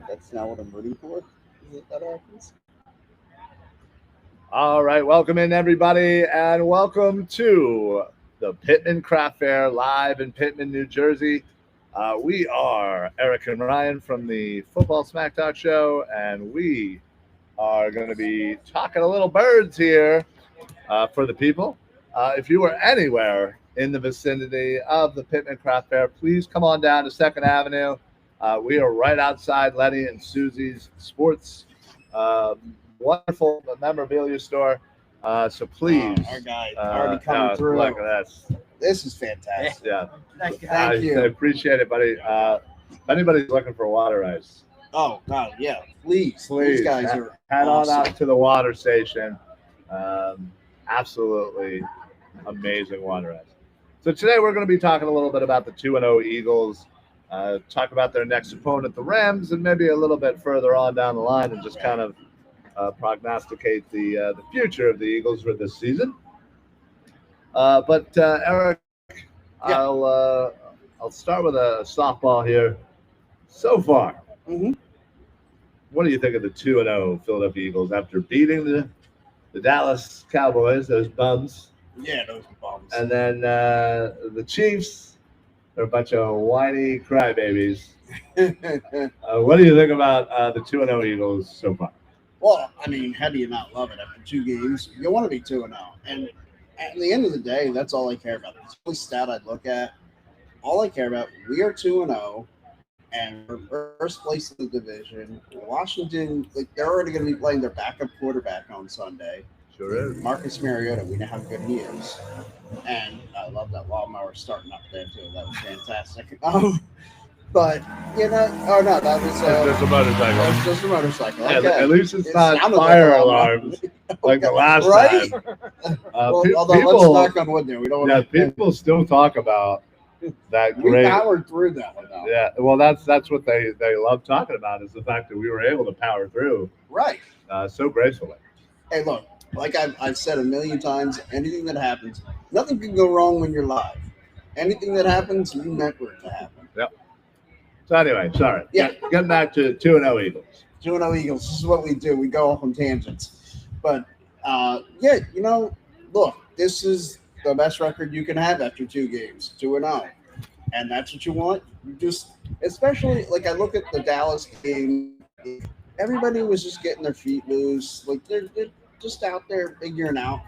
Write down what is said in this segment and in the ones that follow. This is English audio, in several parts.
That's not what I'm rooting for. Is it that happens? All right, welcome in everybody, and welcome to the Pitman Craft Fair live in Pitman, New Jersey. We are Eric and Ryan from the Football Smack Talk Show, and we are going to be talking a little birds here for the people. If you are anywhere in the vicinity of the Pitman Craft Fair, please come on down to 2nd Avenue. We are right outside Lenny and Suzy's sports wonderful memorabilia store. So please. Our guy already coming through. Look at this. This is fantastic. Yeah. Thank I you. appreciate it, buddy. If anybody's looking for water ice, Oh, God, yeah. Please. These guys are head awesome. on out to the water station. Absolutely amazing water ice. So today we're going to be talking a little bit about the 2-0 Eagles. Talk about their next opponent, the Rams, and maybe a little bit further on down the line, and just kind of prognosticate the future of the Eagles for this season. But Eric, Yeah. I'll start with a softball here. So far, Mhm. what do you think of the 2-0 Philadelphia Eagles after beating the Dallas Cowboys, those bums, Yeah, those bums. and then the Chiefs? They're a bunch of whiny crybabies. What do you think about the 2-0 Eagles so far? Well, I mean, how do you not love it after 2 games? You want to be 2-0. And at the end of the day, that's all I care about. That's the only stat I look at. All I care about, we are 2-0, and we're first place in the division. Washington, they're already going to be playing their backup quarterback on Sunday. Sure is. Marcus Mariota, we know how good he is. And I love that lawnmower starting up there, too. That was fantastic. But, no, that was Just a motorcycle. that was just a motorcycle. Yeah, Okay. at least it's It not sounded like fire a lawnmower. alarms like the last Right? time. Well, Pe- although let's knock on wood there. We don't yeah, want to. people still talk about that We great. powered through that one, though. Yeah, well, that's what they love talking about, is the fact that we were able to power through Right. so gracefully. Hey, look, like I've said a million times, anything that happens, nothing can go wrong when you're live. Anything that happens, you meant for it to happen. So anyway, sorry. Yeah. Getting back to 2-0 Eagles. 2-0 Eagles, this is what we do. We go off on tangents. But, look, this is the best record you can have after 2 games, 2-0. And that's what you want. You just, especially, like, I look at the Dallas game, everybody was just getting their feet loose. Like, they're just out there figuring out.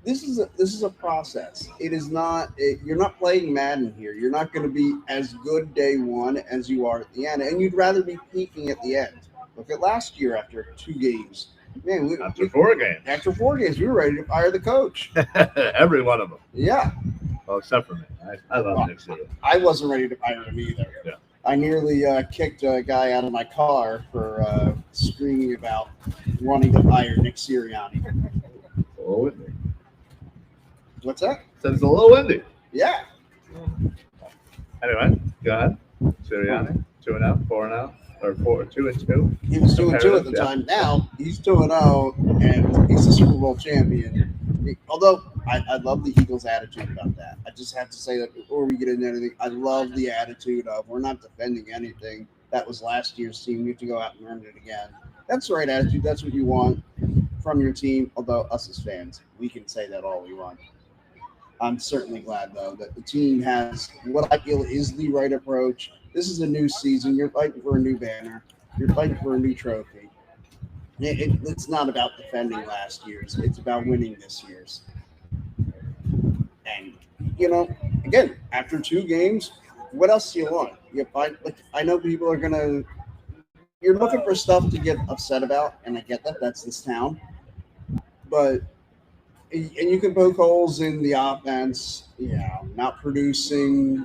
This is a process. It is not. You're not playing Madden here. You're not going to be as good day one as you are at the end, and you'd rather be peaking at the end. Look at last year after 2 games. Man, After 4 games. after 4 games, we were ready to fire the coach. Every one of them. Yeah, Well, except for me. I love Nick Sirianni. I wasn't ready to fire him either. Yeah. I nearly kicked a guy out of my car for screaming about wanting to fire Nick Sirianni. It's a little windy. What's that? Said it's a little windy. Yeah. Anyway, go ahead. Sirianni, 2-0, 4-0, or 2-2. He was 2-2 at the Yeah. time. Now he's 2-0, and he's a Super Bowl champion. Although I love the Eagles' attitude about that. I just have to say that before we get into anything, I love the attitude of we're not defending anything. That was last year's team. We have to go out and earn it again. That's the right attitude. That's what you want from your team. Although us as fans, we can say that all we want. I'm certainly glad, though, that the team has what I feel is the right approach. This is a new season. You're fighting for a new banner. You're fighting for a new trophy. It's not about defending last year's. It's about winning this year's. And, again, after 2 games, what else do you want? I know people are going to – you're looking for stuff to get upset about, and I get that. That's this town. But – and you can poke holes in the offense, not producing.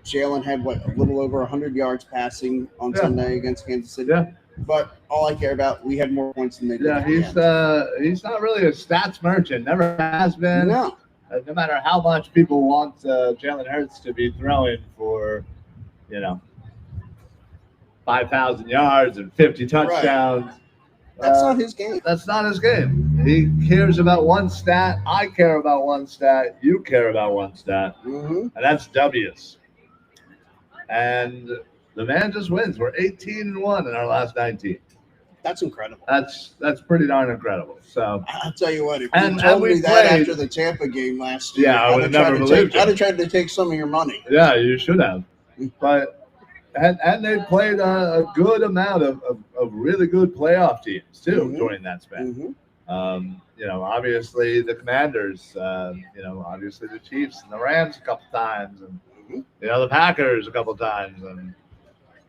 Jalen had, a little over 100 yards passing on Sunday against Kansas City. Yeah. But all I care about, we had more points than they did. Yeah, he's not really a stats merchant. Never has been. No. No matter how much people want Jalen Hurts to be throwing for, 5,000 yards and 50 touchdowns. Right. That's not his game. That's not his game. He cares about one stat. I care about one stat. You care about one stat. Mm-hmm. And that's W's. And The man just wins. We're 18-1 in our last 19. That's incredible. That's pretty darn incredible. So I'll tell you what, if and, you told we me that played, after the Tampa game last year, yeah, I would have never believed it. I'd have tried to take some of your money. Yeah, you should have. But and they played a good amount of really good playoff teams too during that span. Obviously the Commanders, obviously the Chiefs and the Rams a couple times, and the Packers a couple times, and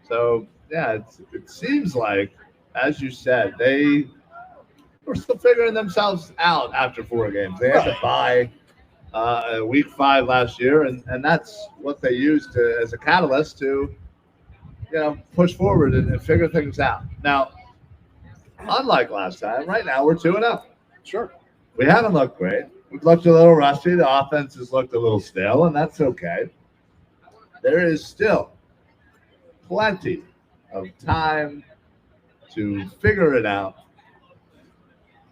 so yeah, it seems like, as you said, they were still figuring themselves out after 4 games. They had to bye week 5 last year, and that's what they used as a catalyst to push forward and figure things out. Now, unlike last time, right now we're 2-0. Sure. We haven't looked great. We've looked a little rusty. The offense has looked a little stale, and that's okay. There is still plenty of time to figure it out.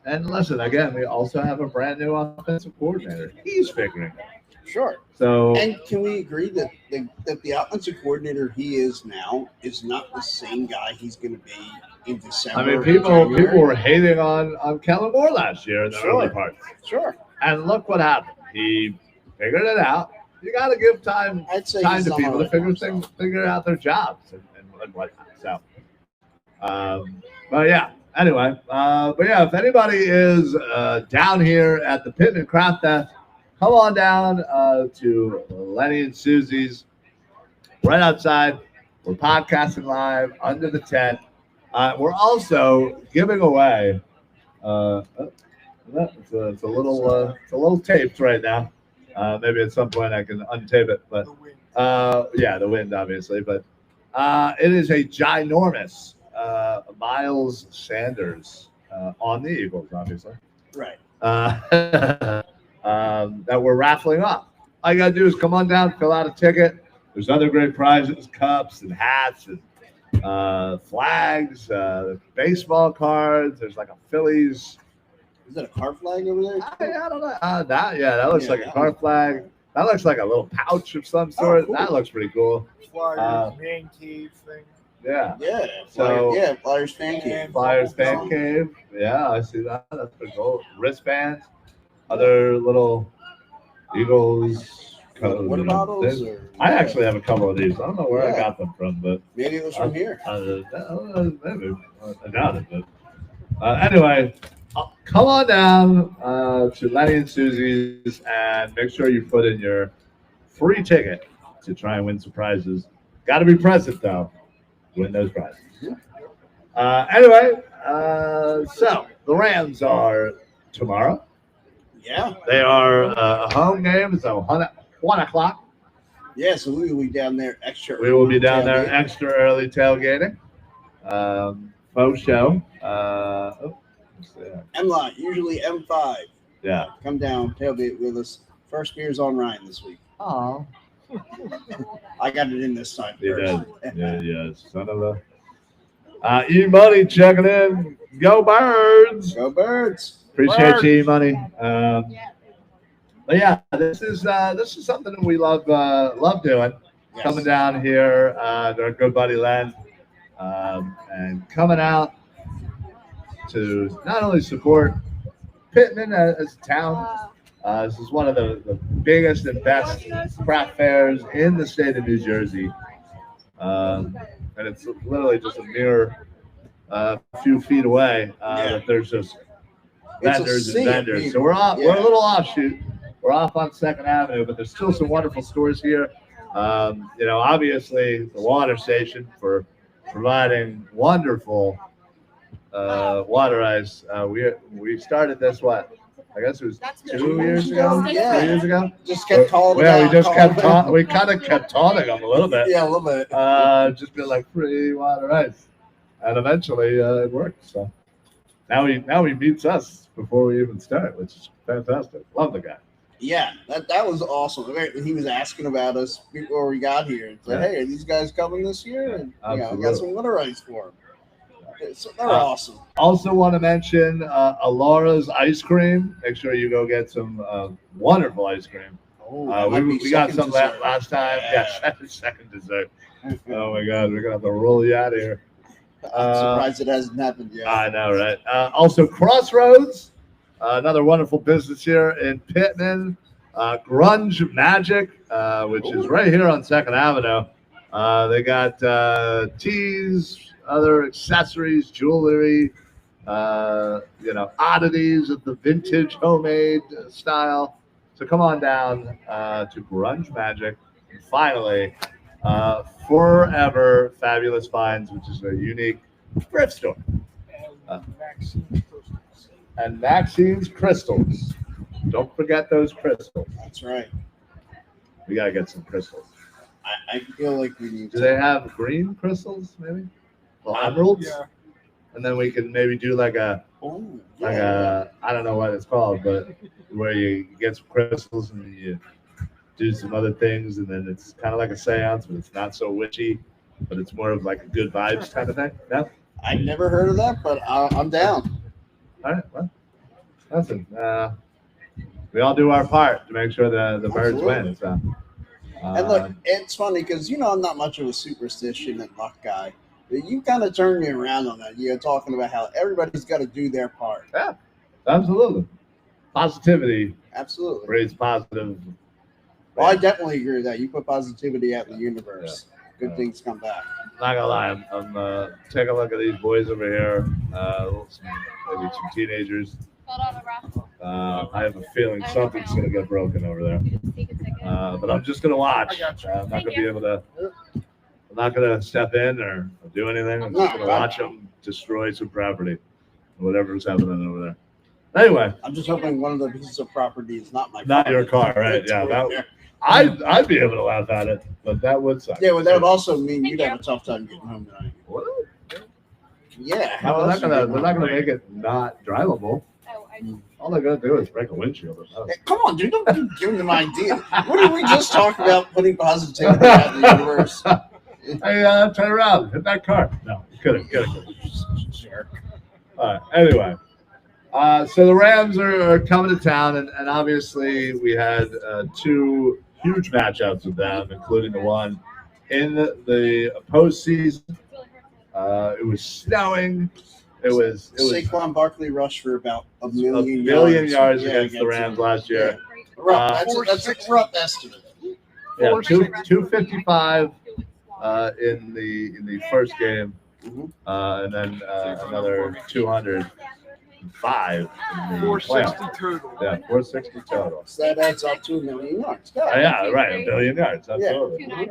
And listen, again, we also have a brand new offensive coordinator. He's figuring it out. Sure. So, and can we agree that the offensive coordinator he is now is not the same guy he's going to be in December? I mean, people were hating on Kellen Moore last year in the early part. Sure. And look what happened. He figured it out. You got to give time to people to figure out their jobs and whatnot. So, but yeah. Anyway, if anybody is down here at the Pitman Craft Fair, come on down to Lenny and Suzy's right outside. We're podcasting live under the tent. We're also giving away. It's a little taped right now. Maybe at some point I can untape it, but the wind obviously. But it is a ginormous Miles Sanders on the Eagles, obviously. Right. That we're raffling off. All you gotta do is come on down, fill out a ticket. There's other great prizes, cups and hats and flags, baseball cards. There's like a Phillies. Is that a car flag over there? I don't know. That looks like a car flag. That looks like a little pouch of some sort. Cool. That looks pretty cool. Flyers man cave thing. Yeah. Yeah. Flyers fan cave. Flyers fan cave. Yeah, I see that. That's pretty cool. Wristbands. Other little Eagles. Water bottles? I actually have a couple of these. I don't know where I got them from, but maybe it was from here. Maybe. I doubt it. But anyway, come on down to Lenny and Suzy's and make sure you put in your free ticket to try and win some prizes. Got to be present though. Win those prizes. So the Rams are tomorrow. Yeah. They are a home game. It's 1 o'clock. Yeah, so we will be down there extra early. We will be down there extra early tailgating. Faux show. M-Lot, usually M5. Yeah. Come down, tailgate with us. First beer's on Ryan this week. Oh. I got it in this time. You did. Yeah, son of a. E-Money checking in. Go Birds. Go Birds. Appreciate you, E-Money. But yeah, this is something that we love doing. Yes. Coming down here, our good buddy Len, and coming out to not only support Pitman as a town. This is one of the biggest and best craft fairs in the state of New Jersey. And it's literally just a mere few feet away that there's just vendors and vendors. So we're a little offshoot. We're off on 2nd Avenue, but there's still some wonderful stores here. Obviously the water station for providing wonderful water ice. We started this, I guess it was 2 years ago. 3 years ago. Just kept calling. Yeah, we kind of kept taunting them a little bit. Yeah, a little bit. Just be like free water ice, and eventually it worked. So now he meets us before we even start, which is fantastic. Love the guy. Yeah, that was awesome. He was asking about us before we got here. It's like, hey, are these guys coming this year? And we got some water ice for them. So they're awesome. Also want to mention Alara's ice cream. Make sure you go get some wonderful ice cream. We got some last time. Yeah, second dessert. Oh my God, we're gonna have to roll you out of here. I'm surprised it hasn't happened yet. I know, right? Also, Crossroads, another wonderful business here in Pitman. Grunge Magic, which is right here on 2nd Avenue. They got teas, other accessories, jewelry, oddities of the vintage homemade style. So come on down to Grunge Magic. And finally, Forever Fabulous Finds, which is a unique thrift store. And Maxine's Crystals. Don't forget those crystals. That's right. We got to get some crystals. I feel like we need Do they have green crystals, maybe? Well, emeralds? Yeah. And then we can maybe do I don't know what it's called, but where you get some crystals and you do some other things, and then it's kind of like a seance, but it's not so witchy, but it's more of like a good vibes kind of thing. No? I've never heard of that, but I'm down. All right, well, listen, we all do our part to make sure the birds win. So, And look, it's funny because I'm not much of a superstition and luck guy. But you kind of turned me around on that. You're talking about how everybody's got to do their part. Yeah, absolutely. Positivity Absolutely. breeds positive. Well, I definitely agree with that. You put positivity out in the universe. Good things come back. Not gonna lie, I'm taking a look at these boys over here. Maybe some teenagers. I have a feeling something's gonna get broken over there. But I'm just gonna watch. I'm not gonna be able to. I'm not gonna step in or do anything. I'm just gonna watch them destroy some property, whatever's happening over there. Anyway, I'm just hoping one of the pieces of property is not my not car. your car, right? Yeah, I'd be able to laugh at it, but that would suck. Yeah, well, that would also mean you'd have a tough time getting home tonight. What? Yeah, They're not gonna make it not drivable. All they're gonna do is break a windshield. Hey, come on, dude! Don't be giving them ideas. What did we just talk about? Putting positivity out in the universe. Hey, turn around, hit that car. No, couldn't. Sure. All right. Anyway, so the Rams are coming to town, and obviously we had two huge matchups with them, including the one in the postseason. It was snowing. It was Saquon Barkley rushed for about a million yards against the Rams last year. Yeah. That's a rough estimate. Yeah, 255 in the first game, and then another 205 in the 460 playoff. total. Yeah, 460 total. So that adds up to a million yards. Yeah, right, a billion yards. Absolutely. Can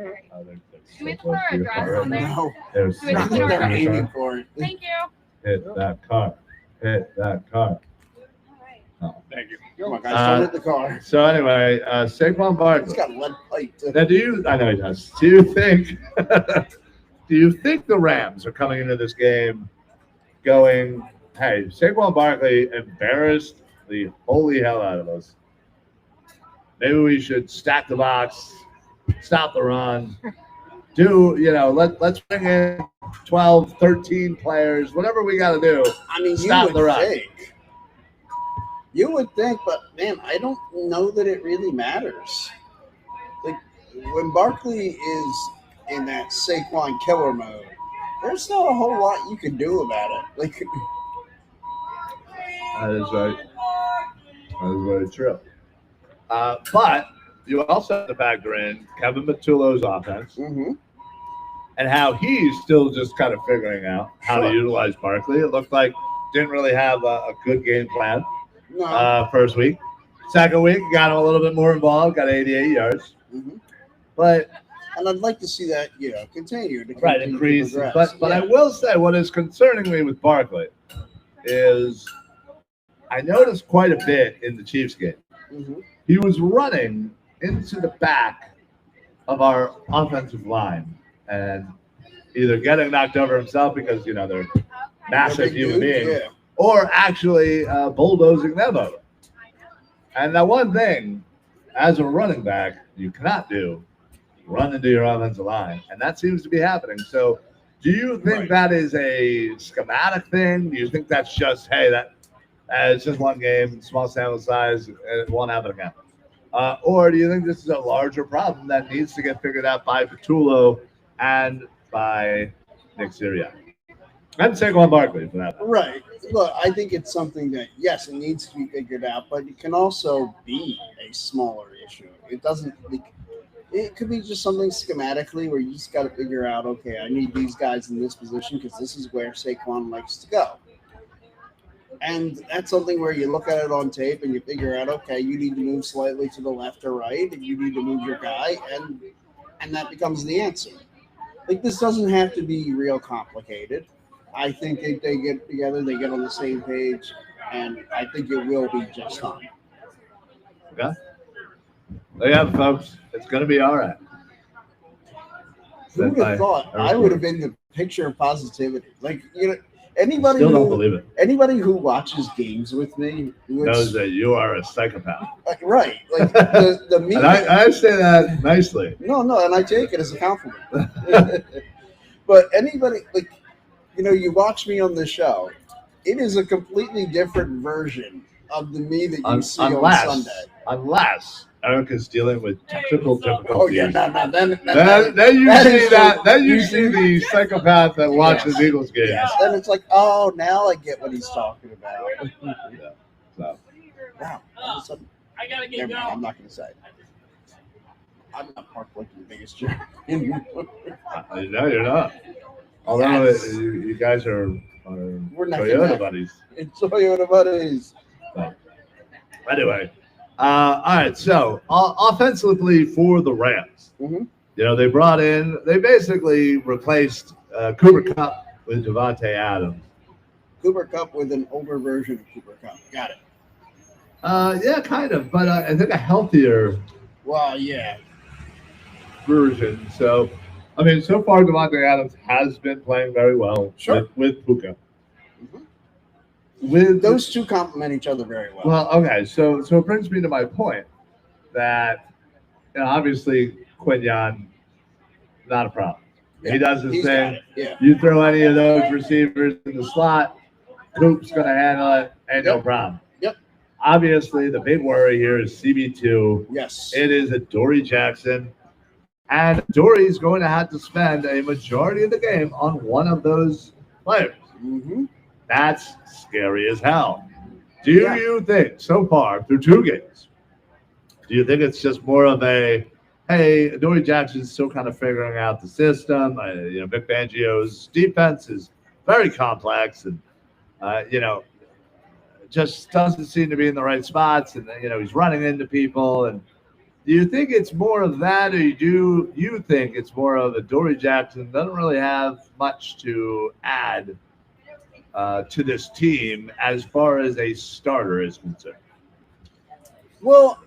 we put our address on there? No, There's Can we put our they're address? aiming for it. Thank you. hit that car. Hit that car. Oh. Thank you. Oh my gosh, don't hit the car. So anyway, Saquon It's Barkley. got a lead pipe too. Now, I know he does. Do you think the Rams are coming into this game going, hey, Saquon Barkley embarrassed the holy hell out of us. Maybe we should stack the box, stop the run, let's bring in 12, 13 players, whatever we got to do. I mean, Stop the run. You would think, but man, I don't know that it really matters. Like when Barkley is in that Saquon killer mode, there's not a whole lot you can do about it. Like That is right. That is very true. But you also have to factor in Kevin Matullo's offense and how he's still just kind of figuring out how to utilize Barkley. It looked like didn't really have a good game plan first week. Second week, got him a little bit more involved, got 88 yards. But and I'd like to see that, continue to increase. To but I will say what is concerning me with Barkley is I noticed quite a bit in the Chiefs game. He was running into the back of our offensive line and either getting knocked over himself because, they're massive human beings, or actually bulldozing them over. And that one thing, as a running back, you cannot do, run into your offensive line. And that seems to be happening. So do you think that is a schematic thing? Do you think that's just, hey, it's just one game, small sample size, and it won't happen again? Or do you think this is a larger problem that needs to get figured out by Petullo and by Nick Sirianni? And Saquon Barkley for that matter. Right. Look, I think it's something that, yes, it needs to be figured out, but it can also be a smaller issue. It doesn't. It could be just something schematically where you just got to figure out, okay, I need these guys in this position because this is where Saquon likes to go. And that's something where you look at it on tape and you figure out, okay, you need to move slightly to the left or right, and you need to move your guy, and that becomes the answer. Like, this doesn't have to be real complicated. I think if they get together, they get on the same page, and I think it will be just fine. Okay. There you have it, folks. It's going to be all right. Who would have thought I would have been the picture of positivity? Like, anybody Still don't believe it. Anybody who watches games with me knows that you are a psychopath. Right. Like the media. And I say that nicely. No, and I take it as a compliment. But anybody, like, you watch me on the show, it is a completely different version of the me that you see on Sunday. Unless Eric is dealing with technical difficulties. Oh yeah, then you see the psychopath that watches Eagles games. Yes. Then it's like, oh, now I get what he's talking about. Yeah. So. Wow. I gotta get going. I'm not going to say. I'm not parked like the biggest jerk. No, you're not. Although you guys are we're not Toyota buddies. It's Toyota buddies. So, anyway. All right, so offensively for the Rams, they basically replaced Cooper Kupp with Devontae Adams. Cooper Kupp with an older version of Cooper Kupp. Got it. Yeah, kind of, but I think a healthier version. So, I mean, so far Devontae Adams has been playing very well with Puka. Those two complement each other very well. Well, okay, so it brings me to my point that obviously Quinyon, not a problem. Yeah, he does his thing. Yeah. You throw any of those receivers in the slot, Coop's going to handle it, and no problem. Yep. Obviously, the big worry here is CB2. Yes. It is Adoree Jackson, and Dory's going to have to spend a majority of the game on one of those players. Mm-hmm. That's scary as hell. Do you think, so far, through 2 games, do you think it's just more of a, hey, Adoree Jackson's still kind of figuring out the system? Vic Fangio's defense is very complex and, just doesn't seem to be in the right spots. And, he's running into people. And do you think it's more of that, or do you think it's more of Adoree Jackson doesn't really have much to add to this team as far as a starter is concerned? Well,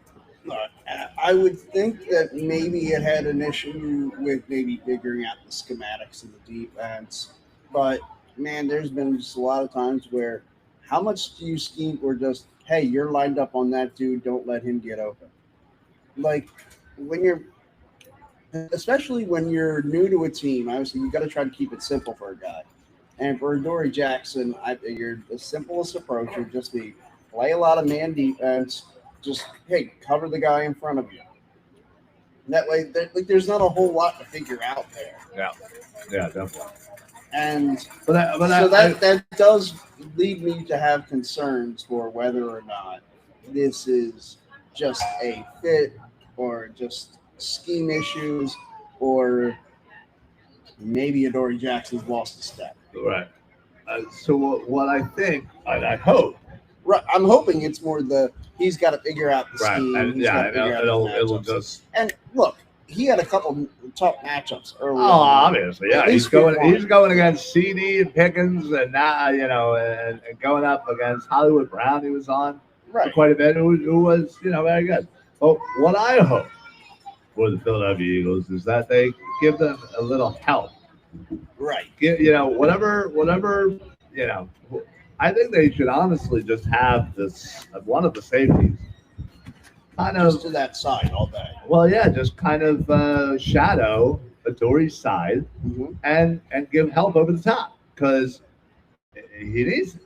I would think that maybe it had an issue with maybe figuring out the schematics of the defense. But, man, there's been just a lot of times where how much do you scheme or just, hey, you're lined up on that dude, don't let him get open. Like, especially when you're new to a team, obviously you got to try to keep it simple for a guy. And for Adoree Jackson, I figured the simplest approach would just be play a lot of man defense. Just, hey, cover the guy in front of you. That way, there's not a whole lot to figure out there. Yeah, definitely. And that does lead me to have concerns for whether or not this is just a fit or just scheme issues or maybe Adoree Jackson's lost a step. Right. So what I think, and I hope. Right. I'm hoping it's more he's got to figure out the scheme. And, it'll just. And look, he had a couple tough matchups early. Oh, obviously, yeah. He's going against CD and Pickens, and now and going up against Hollywood Brown. He was on for quite a bit. Who was very good. But what I hope for the Philadelphia Eagles is that they give them a little help. Right. Whatever. I think they should honestly just have this one of the safeties. Just to that side all day. Well, yeah, just kind of shadow Adoree's side and give help over the top because he needs it.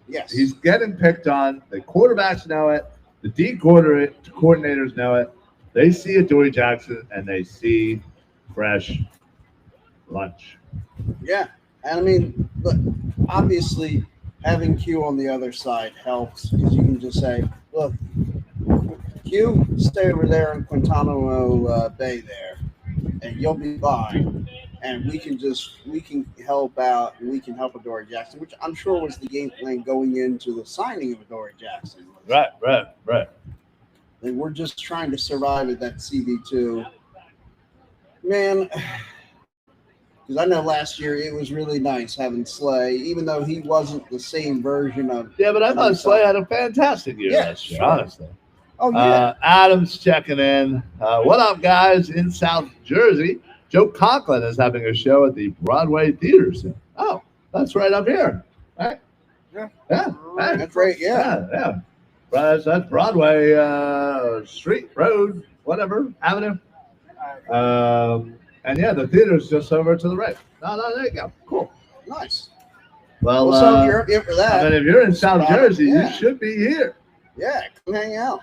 Yes. He's getting picked on. The quarterbacks know it. The D coordinators know it. They see a Dory Jackson and they see fresh lunch. Yeah, and I mean, look, obviously having Q on the other side helps because you can just say, look, Q, stay over there in Guantanamo Bay there, and you'll be fine. And we can help out, and we can help Adoree Jackson, which I'm sure was the game plan going into the signing of Adoree Jackson. Right. And we're just trying to survive at that CB2. Man, because I know last year it was really nice having Slay, even though he wasn't the same version of. Yeah, but I thought Slay had a fantastic year last year, honestly. Oh, yeah. Adam's checking in. What up, guys, in South Jersey? Joe Conklin is having a show at the Broadway Theater soon. Oh, that's right up here, right? Yeah. Hey. That's right, yeah. That's Broadway Street, Road, whatever, Avenue. And yeah, the theater's just over to the right. No, there you go. Cool. Nice. Well, so you're here for that. I mean, if you're in South Jersey, you should be here. Yeah, come hang out.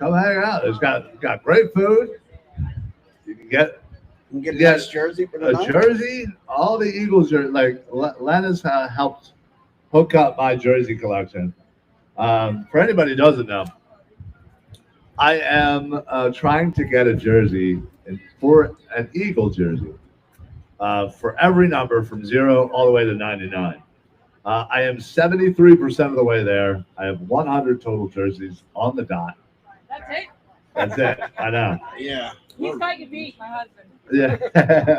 It's got great food. You can get a nice jersey for the night. Jersey, all the Eagles jersey. Like Lenny's helped hook up my jersey collection. For anybody who doesn't know, I am trying to get a jersey for an Eagle jersey for every number from 0 all the way to 99. I am 73% of the way there. I have 100 total jerseys on the dot. That's it. I know. Yeah. He's got you beat, my husband. Yeah.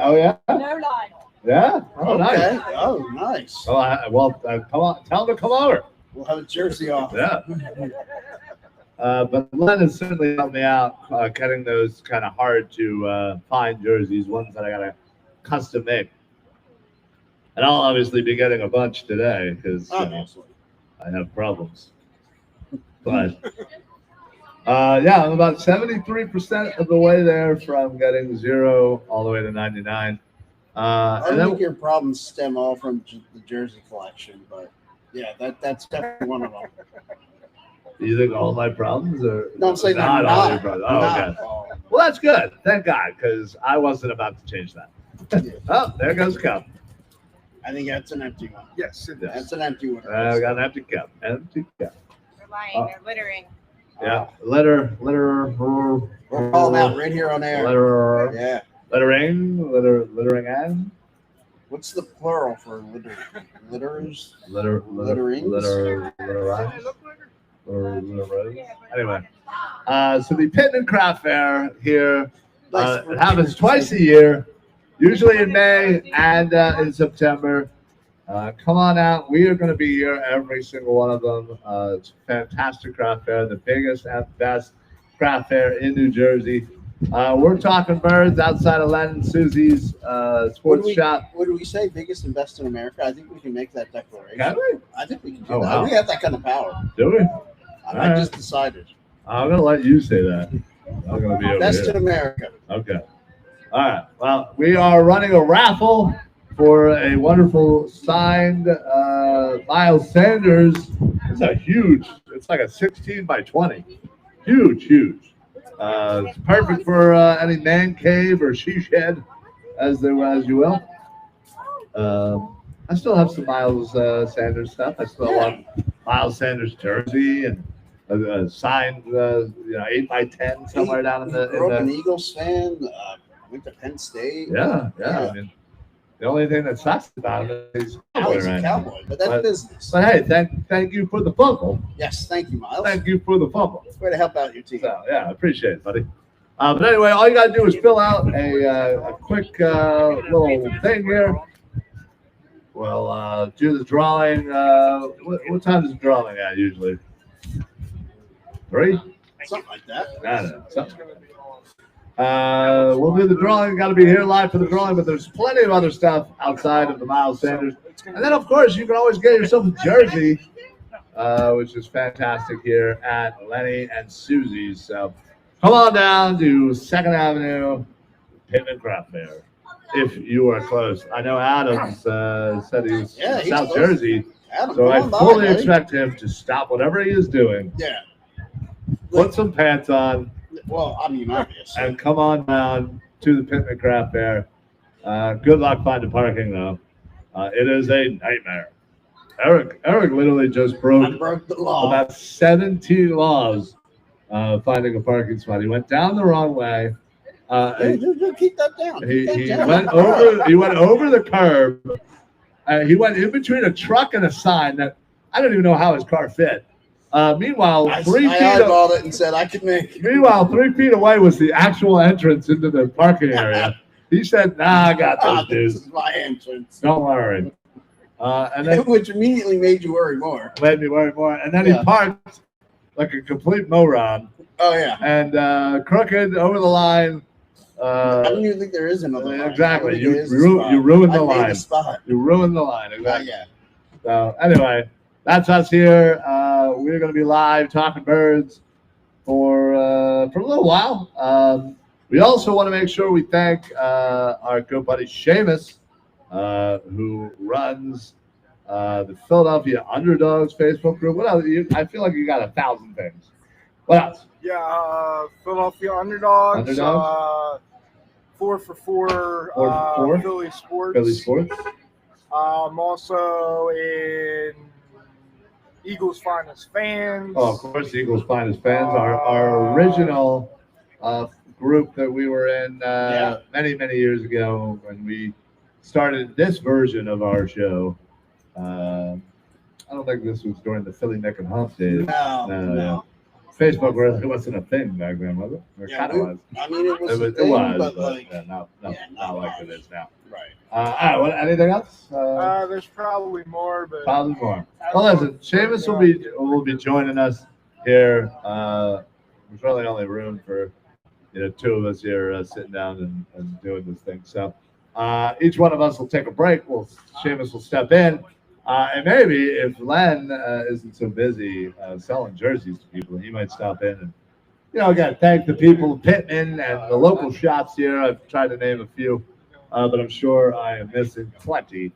Oh, yeah? No lie. Yeah? Oh, Okay. nice. Oh, nice. Come on. Tell him to come over. We'll have a jersey off. Yeah. But Len has certainly helped me out getting those kind of hard to find jerseys, ones that I got to custom make. And I'll obviously be getting a bunch today because I have problems. But yeah, I'm about 73% of the way there from getting 0 all the way to 99. I don't think your problems stem all from the jersey collection, but yeah, that's definitely one of them. You think all my problems are No, I'm saying not not all your problems? Oh, okay. Well, that's good. Thank God, because I wasn't about to change that. Oh, there goes a cup. I think that's an empty one. Yes, it is. That's an empty one. I got an empty cup. Empty cup. They're lying. They're littering. Yeah. Litter. We're calling out right here on air. Yeah. Littering and? What's the plural for litter? Litters? Litterings? Anyway. So the Pitman Craft Fair here, it happens twice a year, usually in May and in September. Come on out. We are going to be here, every single one of them. It's a fantastic craft fair, the biggest and best craft fair in New Jersey. We're talking birds outside of Lenny and Suzy's sports shop. What do we say? Biggest and best in America? I think we can make that declaration. Can we? I think we can do that. Wow. We have that kind of power. Do we? I just decided. I'm going to let you say that. I'm going to be over Best here. in America. Okay. All right. Well, we are running a raffle for a wonderful signed Miles Sanders. It's like a 16 by 20. Huge. It's perfect for any man cave or she shed, as you will. I still have some Miles Sanders stuff. I still want Miles Sanders jersey and a signed 8 by 10 somewhere down in the. Grew up an Eagles fan. Went to Penn State. Yeah. I mean, the only thing that sucks about him is he's a cowboy, but that's business. But hey, thank you for the fumble. Yes, thank you, Miles. Thank you for the fumble. Way to help out your team. So, yeah, I appreciate it, buddy. But anyway, all you got to do is fill out a quick little thing here. We'll do the drawing. What time is the drawing at usually? 3? Something like that. I don't know. Something. We'll do the drawing. Got to be here live for the drawing, but there's plenty of other stuff outside of the Miles Sanders. And then, of course, you can always get yourself a jersey, which is fantastic here at Lenny and Suzy's. So come on down to 2nd Avenue, Pitman Craft Fair, if you are close. I know Adams said he's in South Jersey, Adam, so I fully expect him to stop whatever he is doing. Yeah. put some pants on, Well, I mean, obviously. and come on down to the Pitman Craft Fair. Good luck finding parking, though. It is a nightmare. Eric literally just I broke broke the law. about 17 laws finding a parking spot. He went down the wrong way. Keep that down. He went over the curb. He went in between a truck and a sign that I don't even know how his car fit. Meanwhile, I 3 feet. eyeballed it and said I could make it. Meanwhile, 3 feet away was the actual entrance into the parking area. He said, "Nah, I got this, dude. This is my entrance." Don't worry." And then Which immediately made you worry more. made me worry more. And then he parked like a complete moron Oh yeah. and crooked over the line. I don't even think there is another line. Exactly. I think You it is a spot. ruined the I made line. a spot. You ruined the line. Exactly. Yeah. So anyway, that's us here. We're going to be live talking birds for a little while. We also want to make sure we thank our good buddy Seamus, who runs the Philadelphia Underdogs Facebook group. What else? I feel like you got 1,000 things. What else? Yeah, Philadelphia Underdogs. 4 for 4. 4 for 4? Philly Sports. Philly Sports. I'm also in Eagles Finest Fans. Oh, of course, Eagles Finest Fans, our original group that we were in many, many years ago when we started this version of our show. I don't think this was during the Philly Nick and Hump days. No. Facebook really wasn't a thing back then, was it? It Yeah, kind of was. I mean, it was. It a thing, was, but but like, not not like much. it is now. Right. All right, anything else? There's probably more, but Probably more. Well, listen, Seamus will be joining us here. There's really only room for 2 of us here sitting down and doing this thing. So each one of us will take a break. Seamus will step in, and maybe if Len isn't so busy selling jerseys to people, he might stop in and again thank the people of Pitman and the local shops here. I've tried to name a few, but I'm sure I am missing plenty.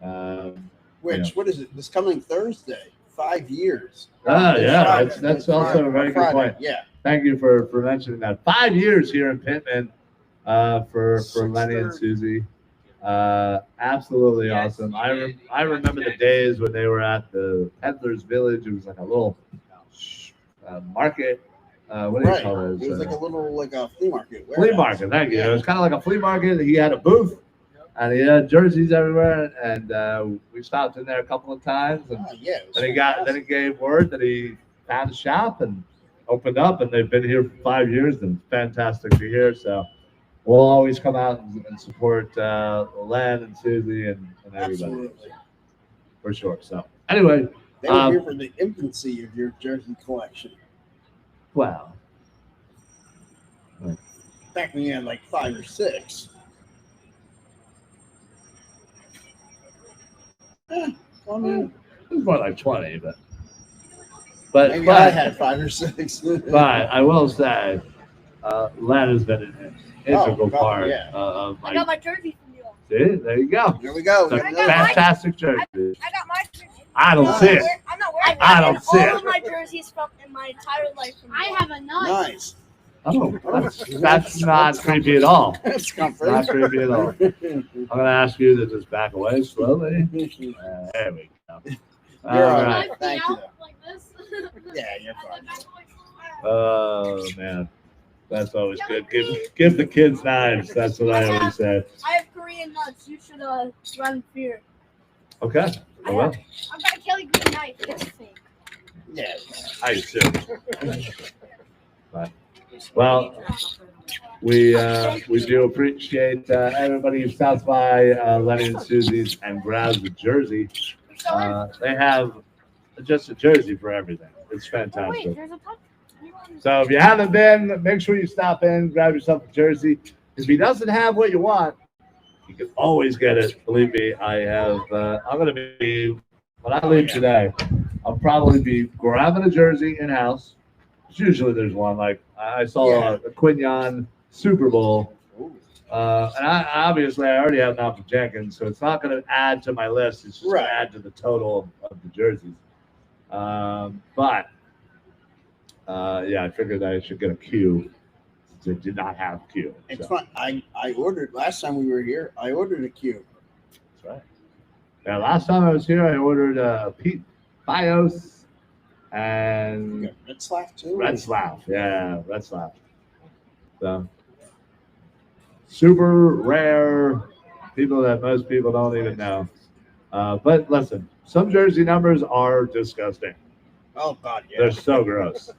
What is it? This coming Thursday, 5 years. Yeah, that's also a very good Friday. point. Yeah. Thank you for mentioning that. 5 years here in Pitman for Lenny and Suzy. Absolutely awesome. I remember the days when they were at the Peddler's Village. It was like a little market. What do you call it? It was like a little a flea market. Flea market. Thank you. It was kind of like a flea market. He had a booth. And he had jerseys everywhere, and we stopped in there a couple of times. And then he gave word that he found a shop and opened up, and they've been here for 5 years, and it's fantastic to hear. So we'll always come out and support Len and Suzy and everybody. Absolutely. For sure. So anyway, they were here for the infancy of your jersey collection. Wow. Back when you had like 5 or 6. I mean, it was more like 20, but maybe I had 5 or 6. But I will say, Len has been an integral part of my. I got my jersey from you. See, there you go. Here we go. It's a fantastic jersey. I got my jersey. I don't see it. I'm not wearing it. I don't see all it. of my jerseys from in my entire life. I have a Nice. Oh, that's not creepy at all. That's comfort. Not creepy at all. I'm going to ask you to just back away slowly. There we go. You're all right. right. Thank you. Like this. Yeah, you're fine. Oh, man. That's always good. Give the kids knives. That's what I always say. I have Korean nuts. You should run fear. Okay. I will. I've got a Kelly green knife. It's fake. Yeah. I assume. But, well, we do appreciate everybody who stops by Lenny and Suzy's and grabs a jersey. They have just a jersey for everything. It's fantastic. Wait, there's a puck. So if you haven't been, make sure you stop in, grab yourself a jersey. If he doesn't have what you want, you can always get it. Believe me, I have. I'm going to be, when I leave today, I'll probably be grabbing a jersey in-house. Usually there's one. Like I saw a Quignon Super Bowl. And I already have Malcolm Jenkins, so it's not going to add to my list. It's just going to add to the total of the jerseys. But I figured I should get a Q. It did not have Q. It's fun. I ordered last time we were here. I ordered a Q. That's right. Yeah, last time I was here, I ordered Pete Bios and Red Slav too. Red Slav. Yeah, Red Slav. So super rare people that most people don't even know. But listen, some jersey numbers are disgusting. Oh God, yeah. They're so gross.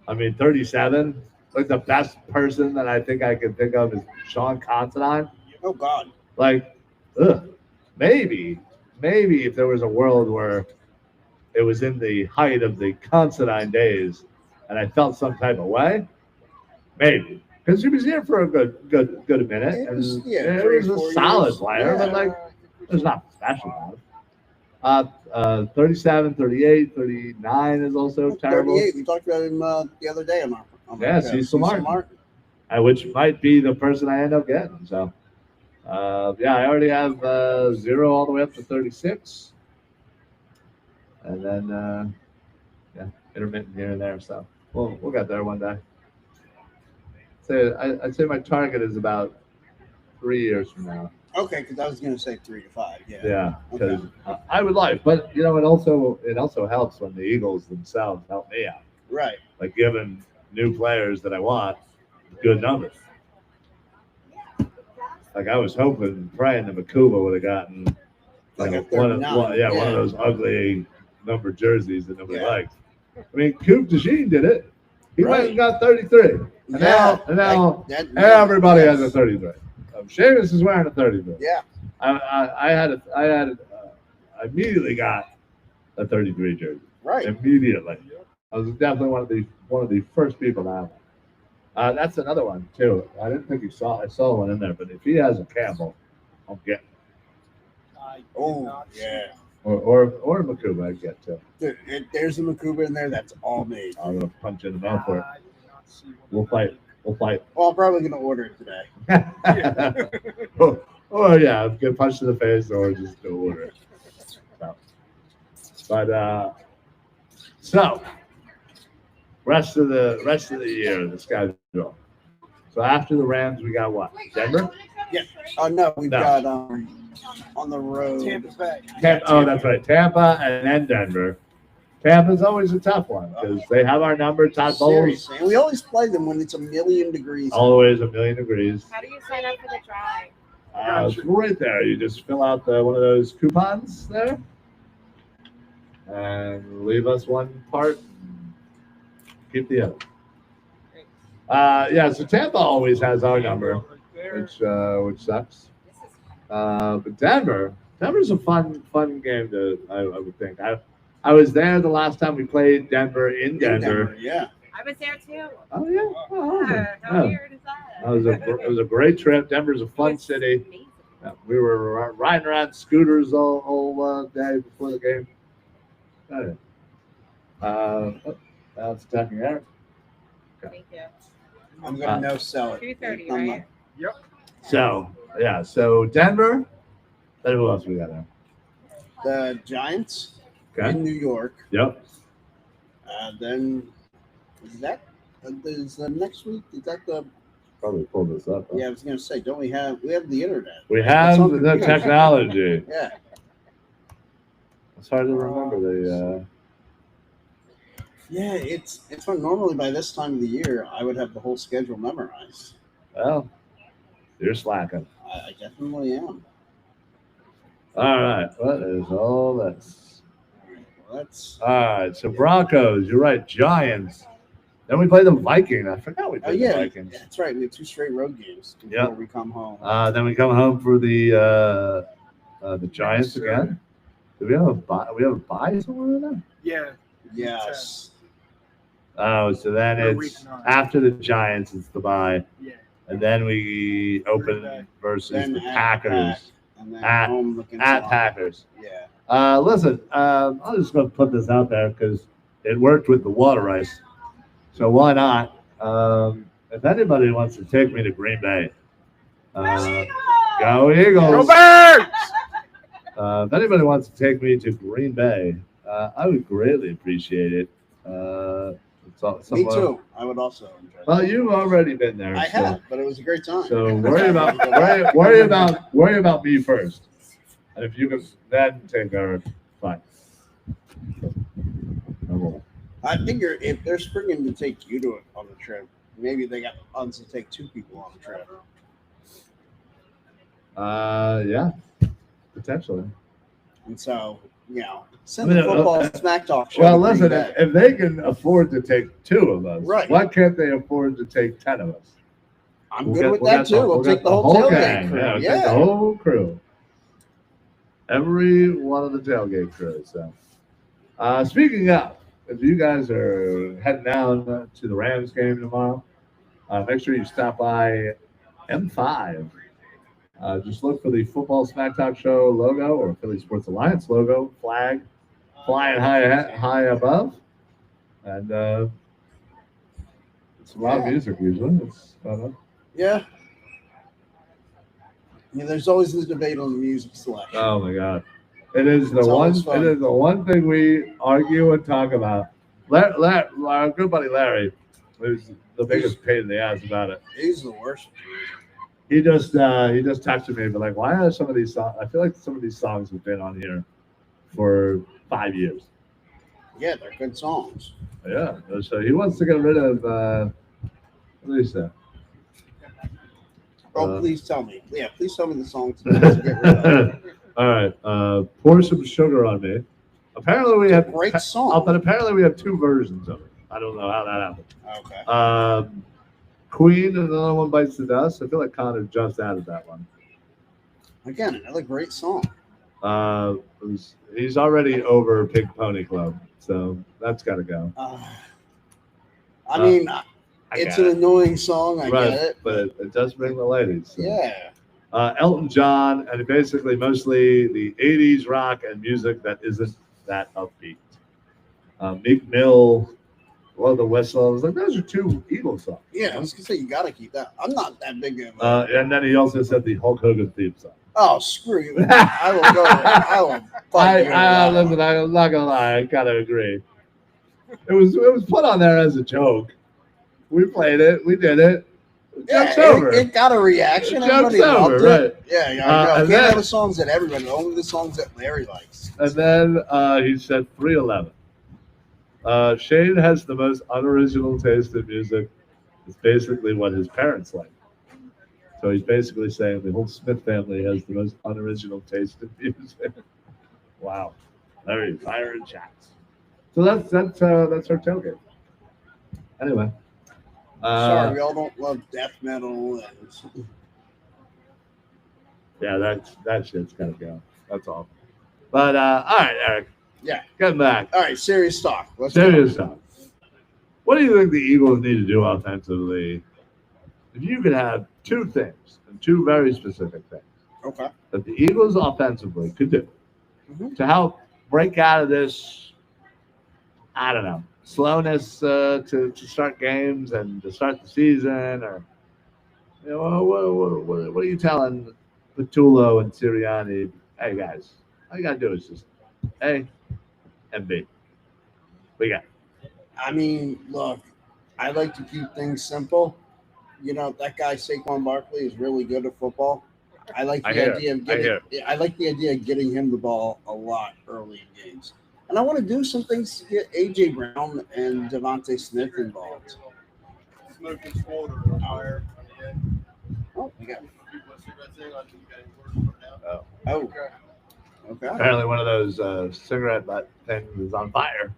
37. Like the best person that I think I can think of is Sean Considine. Oh God. Like, maybe if there was a world where it was in the height of the Considine days, and I felt some type of way, maybe because he was here for a good minute, It was, and yeah, it 3 was or a 4 solid years. player, Yeah. but like, there's nothing special about it. 37, 38, 39 is also terrible. 38. We talked about him the other day on our Cecil Martin. Which might be the person I end up getting. So, I already have 0 all the way up to 36. And then, intermittent here and there. So, we'll get there one day. So, I'd say my target is about 3 years from now. Okay, because I was going to say 3 to 5. Yeah. Yeah, because Okay. I would like, but it also helps when the Eagles themselves help me out, Right. like giving new players that I want good numbers. Like I was hoping, praying that Makuba would have gotten Like a one of 39. one of those ugly numbered jerseys that nobody Yeah. likes. I mean, Coop DeJean did it. He went Right. and got 33. And now that- everybody has a yes. 33. Seamus is wearing a 33. Yeah. I immediately got a 33 jersey. Right. Immediately. I was definitely one of the first people to have it. That's another one too. I didn't think I saw one in there, but if he has a Campbell, I'll get him. Oh, yeah. Or a Makuba, I'd get too. There's a Makuba in there that's all made. I'm gonna punch in the mouth for it. We'll fight. Well, I'm probably going to order it today. Oh yeah, get punched in the face or just go order it. So rest of the year, the schedule. So after the Rams, we got what? Denver? Yeah. Oh no, we've got on the road. Tampa Bay. That's right. Tampa and then Denver. Tampa's always a tough one because they have our number. Todd Bowles. Seriously. And we always play them when it's 1,000,000 degrees. Always 1,000,000 degrees. How do you sign up for the drive? It's right there. You just fill out one of those coupons there and leave us one part. Keep the other. So Tampa always has our number, which sucks. But Denver's a fun game I would think. I was there the last time we played Denver in Denver. Yeah. I was there too. Oh yeah. Oh, How weird is that? It was a great trip. Denver's a fun city. Amazing. Yeah, we were riding around scooters all day before the game. That's attacking Eric. Thank you. I'm going to no sell it. 2:30, I'm right? So Denver. Then who else we got there? The Giants Okay. in New York. Yep. Then is the next week? Is that the? Probably pull this up. Huh? Yeah, I was going to say, don't we have the internet? We have It's on the computer. technology. Yeah. It's hard to remember the. Yeah, it's fun. Normally by this time of the year, I would have the whole schedule memorized. Well, you're slacking. I definitely am. All right. What is all this? Well, that's. All right. So Broncos. You're right. Giants. Then we play the Vikings. I forgot we Oh played yeah, the Vikings. that's right. We have 2 straight road games before Yep. we come home. Then we come home for the Giants Yes, again. Do we have a bye? We have a bye somewhere in there? Yeah. Yes. Oh, so then Or it's week 9. after the Giants. It's the bye, Yeah. and then we open versus Then the at Packers And then At- home looking at Packers. Yeah. Listen, I'm just going to put this out there because it worked with the water ice. So why not? If anybody wants to take me to Green Bay, go Eagles! Go Birds! If anybody wants to take me to Green Bay, I would greatly appreciate it. Me too. I would also enjoy that. Well, you've already been there. I have, but it was a great time. So worry about me first, and if you can then take Eric, fine. I figure if they're springing to take you to it on the trip, maybe they got the funds to take 2 people on the trip. Yeah, potentially. And so, send the football smack talk show. Well, listen, if they can afford to take 2 of us, right? Why can't they afford to take 10 of us? I'm good with that too. We'll take the whole tailgate crew. Yeah, take the whole crew. Every one of the tailgate crews. So, speaking of, if you guys are heading down to the Rams game tomorrow, make sure you stop by M5. Just look for the Football Smack Talk Show logo or Philly Sports Alliance logo, flag flying high above. And it's loud music usually. It's yeah. There's always this debate on the music selection. Oh my God. It is the one thing we argue and talk about. Our good buddy Larry, who's the biggest pain in the ass about it. He's the worst. He just texted me, but like, why are some of these songs? I feel like some of these songs have been on here for 5 years. Yeah, they're good songs. Yeah, so he wants to get rid of. What did he say? Oh, please tell me. Yeah, please tell me the songs to get rid of. All right, Pour Some Sugar on Me. Apparently we have great song, but apparently we have 2 versions of it. I don't know how that happened. Okay. Queen, Another One Bites the Dust. I feel like Connor just added that one. Again, another great song. He's already over Pig Pony Club, so that's got to go. I mean, it's an annoying song. I get it, but it does bring the ladies. So. Yeah. Elton John, and basically mostly the 80s rock and music that isn't that upbeat. Meek Mill, Blow the Whistle. I was like, those are 2 Eagles songs. Yeah, I was going to say, you got to keep that. I'm not that big of and then he also said the Hulk Hogan theme song. Oh, screw you. I will go. I will fight you. Listen, I'm not going to lie. I got to agree. It was put on there as a joke. We played it. We did it. It got a reaction. Everybody loved it. Yeah, can't have the songs that everybody, only the songs that Larry likes. And then he said 311. Shane has the most unoriginal taste in music. It's basically what his parents like. So he's basically saying the whole Smith family has the most unoriginal taste in music. Wow. Larry, fire and chats. So that's our tailgate. Anyway. Sorry, we all don't love death metal. Yeah, that shit's gotta go. That's all. But all right, Eric. Yeah. Get back. All right, serious talk. Serious talk. What do you think the Eagles need to do offensively? If you could have 2 things, and 2 very specific things, okay, that the Eagles offensively could do to help break out of this, I don't know, slowness to start games and to start the season, or what are you telling Patullo and Sirianni? Hey guys, all you gotta do is just A and B. We got. I mean, look, I like to keep things simple. That guy Saquon Barkley is really good at football. I like the idea of getting him the ball a lot early in games. And I want to do some things to get A.J. Brown and Devontae Smith involved. Oh, we got. Oh. Okay. Apparently one of those cigarette butt things is on fire.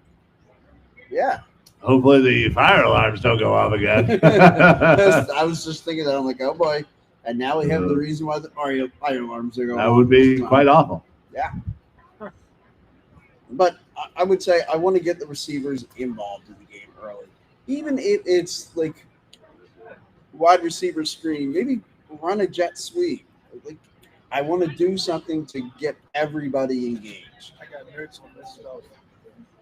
Yeah. Hopefully the fire alarms don't go off again. I was just thinking that. I'm like, oh boy. And now we have the reason why the fire alarms are going off. That would be quite awful. Yeah. But I would say I want to get the receivers involved in the game early. Even if it's like wide receiver screen, maybe run a jet sweep. Like, I want to do something to get everybody engaged. I got notes on this stuff.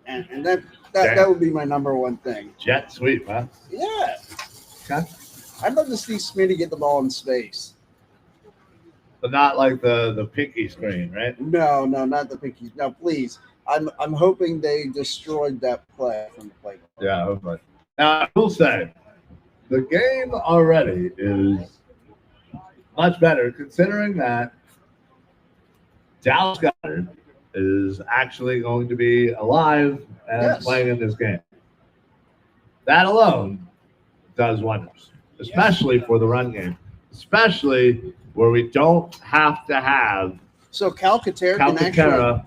And that would be my number one thing. Jet sweep, huh? Yeah. Okay. I'd love to see Smitty get the ball in space. But not like the pinky screen, right? No, not the pinky. No, please. I'm hoping they destroyed that play from the playbook. Yeah, hopefully. Now, I will say, the game already is much better considering that Dallas Goedert is actually going to be alive and playing in this game. That alone does wonders, especially for the run game, especially where we don't have to have Calcaterra can actually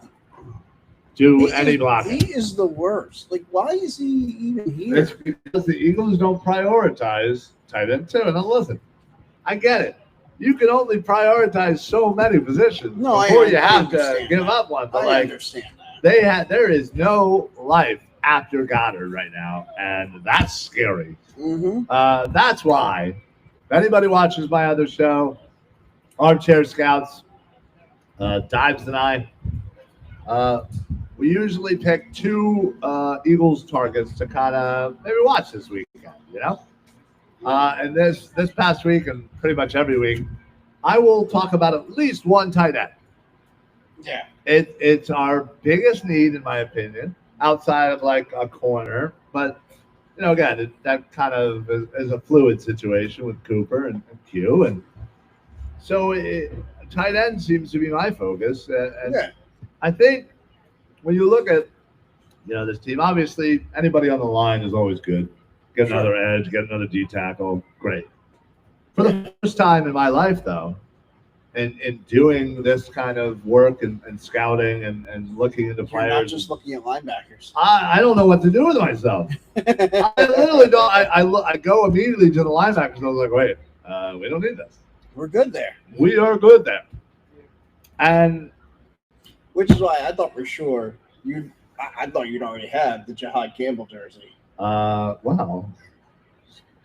do any blocking. He is the worst. Like, why is he even here? It's because the Eagles don't prioritize tight end too. And listen, I get it. You can only prioritize so many positions before you have to give up one. But I understand that. There is no life after Goddard right now, and that's scary. Mm-hmm. That's why, if anybody watches my other show, Armchair Scouts, Dives and I, we usually pick two Eagles targets to kind of maybe watch this weekend, you know? And this past week and pretty much every week, I will talk about at least one tight end. Yeah. It's our biggest need, in my opinion, outside of like a corner. But, you know, again, that kind of is a fluid situation with Cooper and Q. And so tight end seems to be my focus. And I think when you look at, you know, this team, obviously anybody on the line is always good. Get another edge, get another D tackle, great. For the first time in my life, though, in doing this kind of work and scouting and looking into players. You're not just looking at linebackers. I don't know what to do with myself. I literally don't. I go immediately to the linebackers and I was like, wait, we don't need this. We're good there. We are good there. And which is why I thought for sure I thought you'd already have the Jihad Campbell jersey. Well,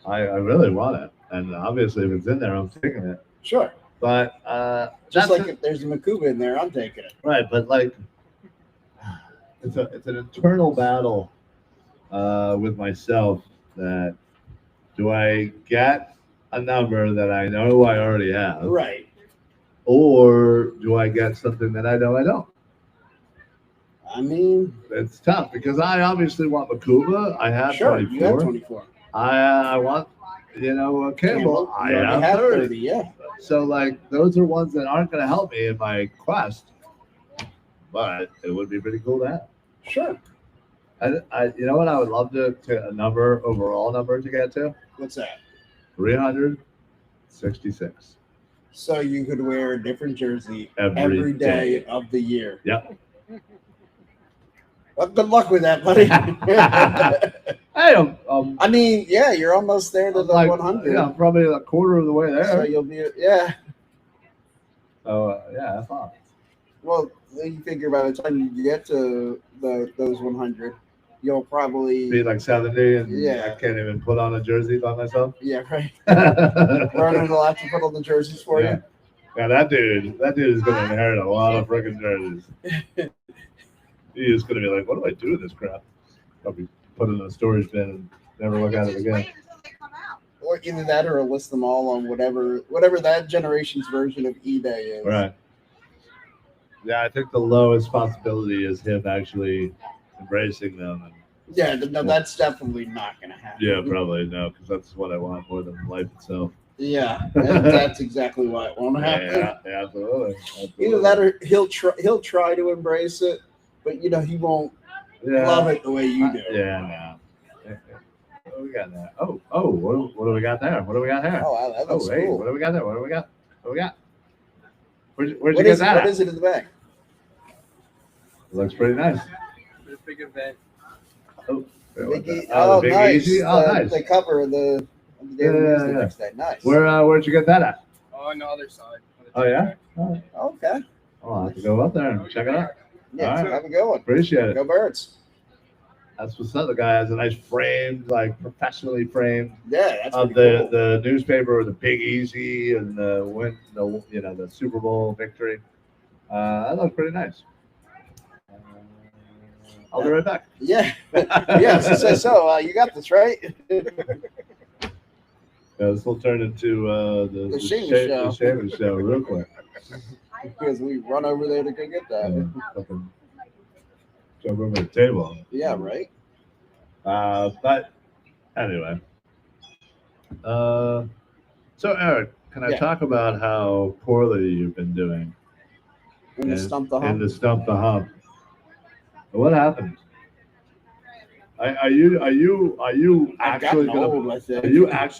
I really want it, and obviously if it's in there, I'm taking it. Sure, but just like if there's a Makuba in there, I'm taking it. Right, but like it's an internal battle with myself. That do I get a number that I know I already have, right, or do I get something that I know I don't? I mean, it's tough because I obviously want Makuba. I have 24. You have 24. I want, you know, Campbell. I have 30. Yeah. So, like, those are ones that aren't going to help me in my quest, but it would be pretty cool to have. Sure. You know what I would love to overall number to get to? What's that? 366. So you could wear a different jersey every day of the year. Yep. Well, good luck with that, buddy. Hey, I mean, yeah, you're almost there to the 100. Yeah, I'm probably a quarter of the way there. So you'll be, yeah. So, yeah, that's fine. Well, you figure by the time you get to those 100, you'll probably be like 70, and I can't even put on a jersey by myself. Yeah, right. Vernon will have to put on the jerseys for you. Yeah, that dude is going to inherit a lot of freaking jerseys. He's going to be like, what do I do with this crap? Probably put it in a storage bin and never look at it again. Or either that or list them all on whatever that generation's version of eBay is. Right. Yeah, I think the lowest possibility is him actually embracing them. And, yeah, no, that's definitely not going to happen. Yeah, probably no, because that's what I want more than life itself. Yeah, that's exactly what won't happen. Yeah, absolutely. Either that or he'll try to embrace it, but you know he won't love it the way you do. Yeah, no. What do we got there? Oh, what do we got there? What do we got here? Oh, that looks cool. What do we got there? What do we got? Where'd you get that? What is it in the bag? It looks pretty nice. It's a big event. Oh, the Big nice. Easy. Nice. The cover of the Daily News the next day. Nice. Where'd you get that at? On the other side. Oh, yeah? Oh. Okay. I'll have to go up there and check it out. Yeah, have a good one. Appreciate it. Go Birds. That's what's up. The guy has a nice framed, like professionally framed. Yeah, that's of cool. The newspaper, the Big Easy, and the Super Bowl victory. That looks pretty nice. I'll be right back. Yeah, yeah. So you got this right. This will turn into the Seamus show real quick. Because we run over there to go get that. jump over the table. Yeah, right. But anyway. So Eric, can I talk about how poorly you've been doing In the Stump the Hump. in the Stump the Hump? What happened? Are you actually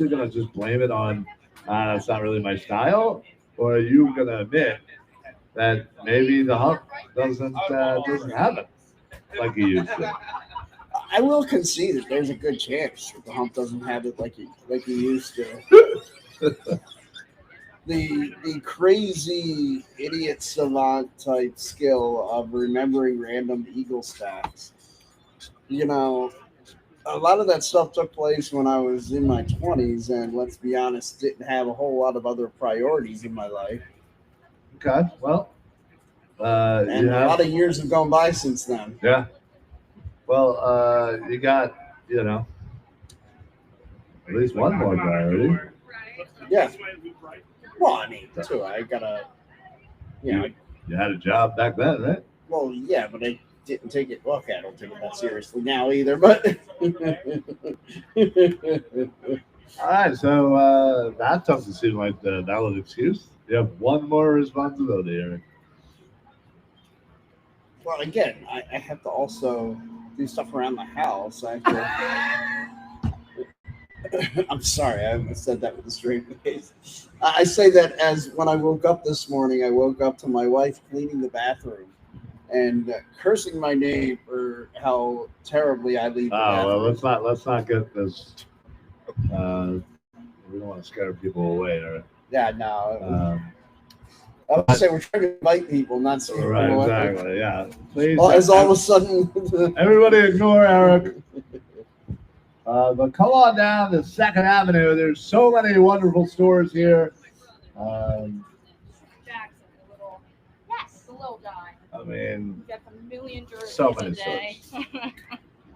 gonna just blame it on that's not really my style, or are you gonna admit that maybe the hump doesn't happen like he used to? I will concede that there's a good chance that the hump doesn't have it like he used to. The crazy idiot savant type skill of remembering random Eagle stats. You know, a lot of that stuff took place when I was in my 20s, and let's be honest, didn't have a whole lot of other priorities in my life. Okay, well, and a lot of years have gone by since then. Yeah. Well, you got, at least one more priority. Yeah. Well, I mean, too, I gotta, you had a job back then, right? Well, yeah, but I didn't take it. Well, okay, I don't take it that seriously now either. But all right, so that doesn't seem like the valid excuse. You have one more responsibility, Eric. Well, again, I have to also do stuff around the house. I have to. I'm sorry, I said that with a straight face. I say that as when I woke up this morning, I woke up to my wife cleaning the bathroom and cursing my name for how terribly I leave the bathroom. Well, let's not get this. We don't want to scare people away, right? Yeah, no. I would say we're trying to invite people, not scare people away. Right, exactly, yeah. Please. Well, as all of a sudden... everybody ignore Eric. But come on down to 2nd Avenue. There's so many wonderful stores here. Jackson, the little guy. I mean, Got a million jerseys so many a day. stores.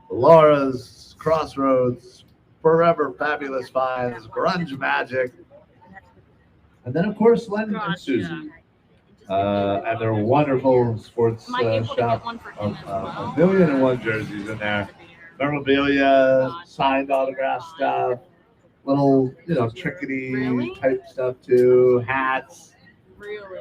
Laura's, Crossroads, Forever Fabulous Finds, Grunge Magic, and then of course Lenny and Suzy. And their wonderful sports shop. A million and one jerseys in there. Memorabilia, signed autograph stuff, little, trickety type stuff too, hats. Really?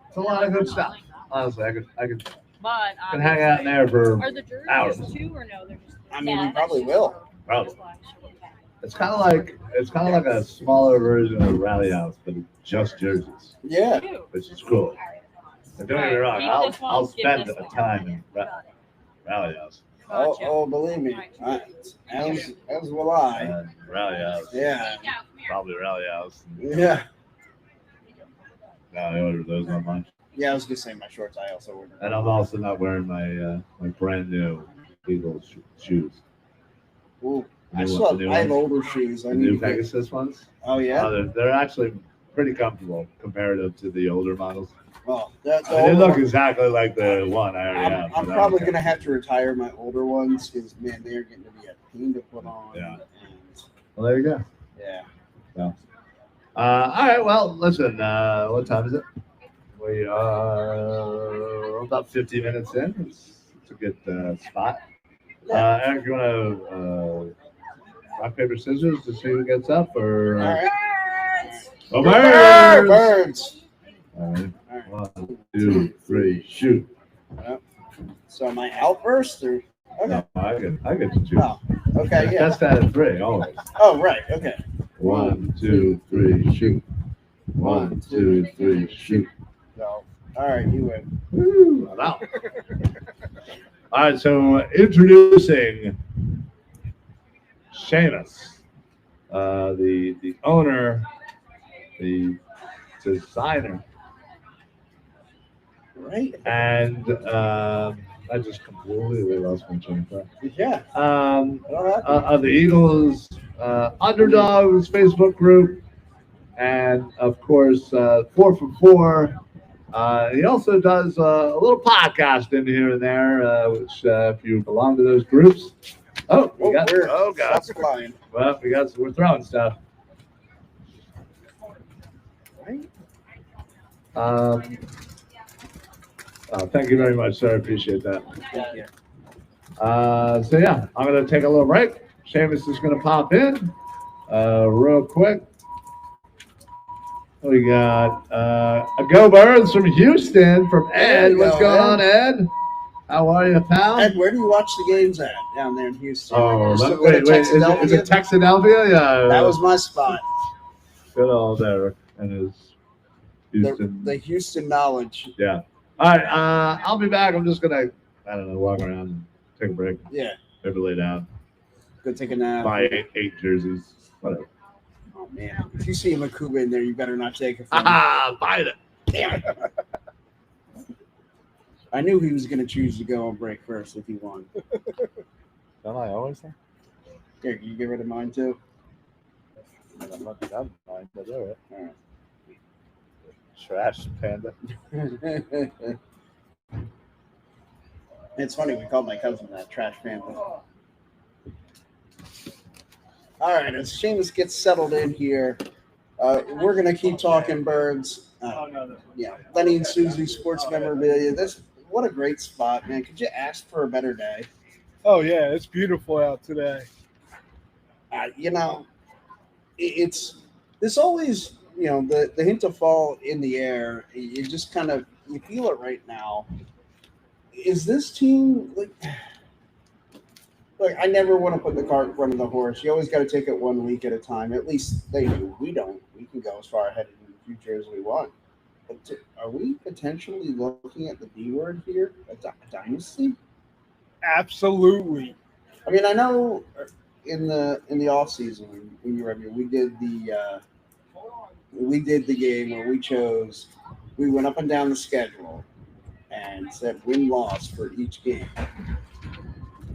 It's a lot of good stuff. Honestly, I could But hang out in there for are the jerseys hours. too, or no? They're just. I mean, we probably will. Probably. It's kind of like a smaller version of Rally House, but just jerseys, Yeah. which is cool. And don't get me wrong, I'll spend a time in Rally House. Oh, believe me, as will I. Rally House. Yeah. Probably Rally House. Yeah. No, I ordered those online. Yeah, I was gonna say my shorts. I also ordered. And I'm also not wearing my my brand new Eagles shoes. Ooh, I have older shoes. The new Pegasus ones. Oh yeah. They're actually pretty comfortable comparative to the older models. Well, they look exactly like the one I already have. I'm probably gonna have to retire my older ones because man, they're getting to be a pain to put on. Yeah. And, well, there you go. Yeah. So, all right. Well, listen. What time is it? We are about 50 minutes in. It's a good spot. Eric, you want to rock, paper, scissors to see who gets up? Or all right. Oh, birds! Birds. All right. 1, 2, 3, shoot. So am I outburst or? Okay. No, I get to choose. Oh, okay, yeah. That's that at 3, always. Oh, right. Okay. 1, 2, 3, shoot. 1, 2, 3, shoot. So, all right, you win. Woo, I'm out. All right, so introducing Seamus, the owner, the designer, right? And I just completely lost my train of thought. Yeah. Of the Eagles Underdogs Facebook group, and of course 4 for 4. He also does a little podcast in here and there, which if you belong to those groups. Oh, God. Well, we're throwing stuff. Right. Thank you very much, sir. I appreciate that. Thank you. So yeah, I'm gonna take a little break. Seamus is gonna pop in real quick. We got a Go Birds from Houston from There Ed. you What's go, going Ed. on, Ed? How are you, pal? Ed, where do you watch the games at down there in Houston? Oh, You still go wait, to wait. Is it Texadelphia? Yeah. That was my spot. Good old Eric and his Houston. The Houston knowledge. Yeah. All right. I'll be back. I'm just gonna, I don't know, walk around, and take a break, Yeah. maybe lay down, Go take a nap. buy eight jerseys, whatever. Oh man. If you see Makuba in there, you better not take it from him. Ah, buy it. Damn it. I knew he was gonna choose to go on break first if he won. Don't I always say? Here, can you get rid of mine too? I'm not that fine, but all right. All right. Trash panda. It's funny, we called my cousin that trash panda. All right, as Seamus gets settled in here, we're going to keep talking birds. Yeah, Lenny and Suzy sports memorabilia. What a great spot, man. Could you ask for a better day? Oh yeah, it's beautiful out today. It's there's always, the hint of fall in the air. You just kind of, you feel it right now. Is this team like I never want to put the cart in front of the horse. You always got to take it 1 week at a time. At least they do. We don't. We can go as far ahead in the future as we want. But are we potentially looking at the D word here? A dynasty? Absolutely. I mean, I know in the off season when you were here, we did the game where we went up and down the schedule and said win-loss for each game.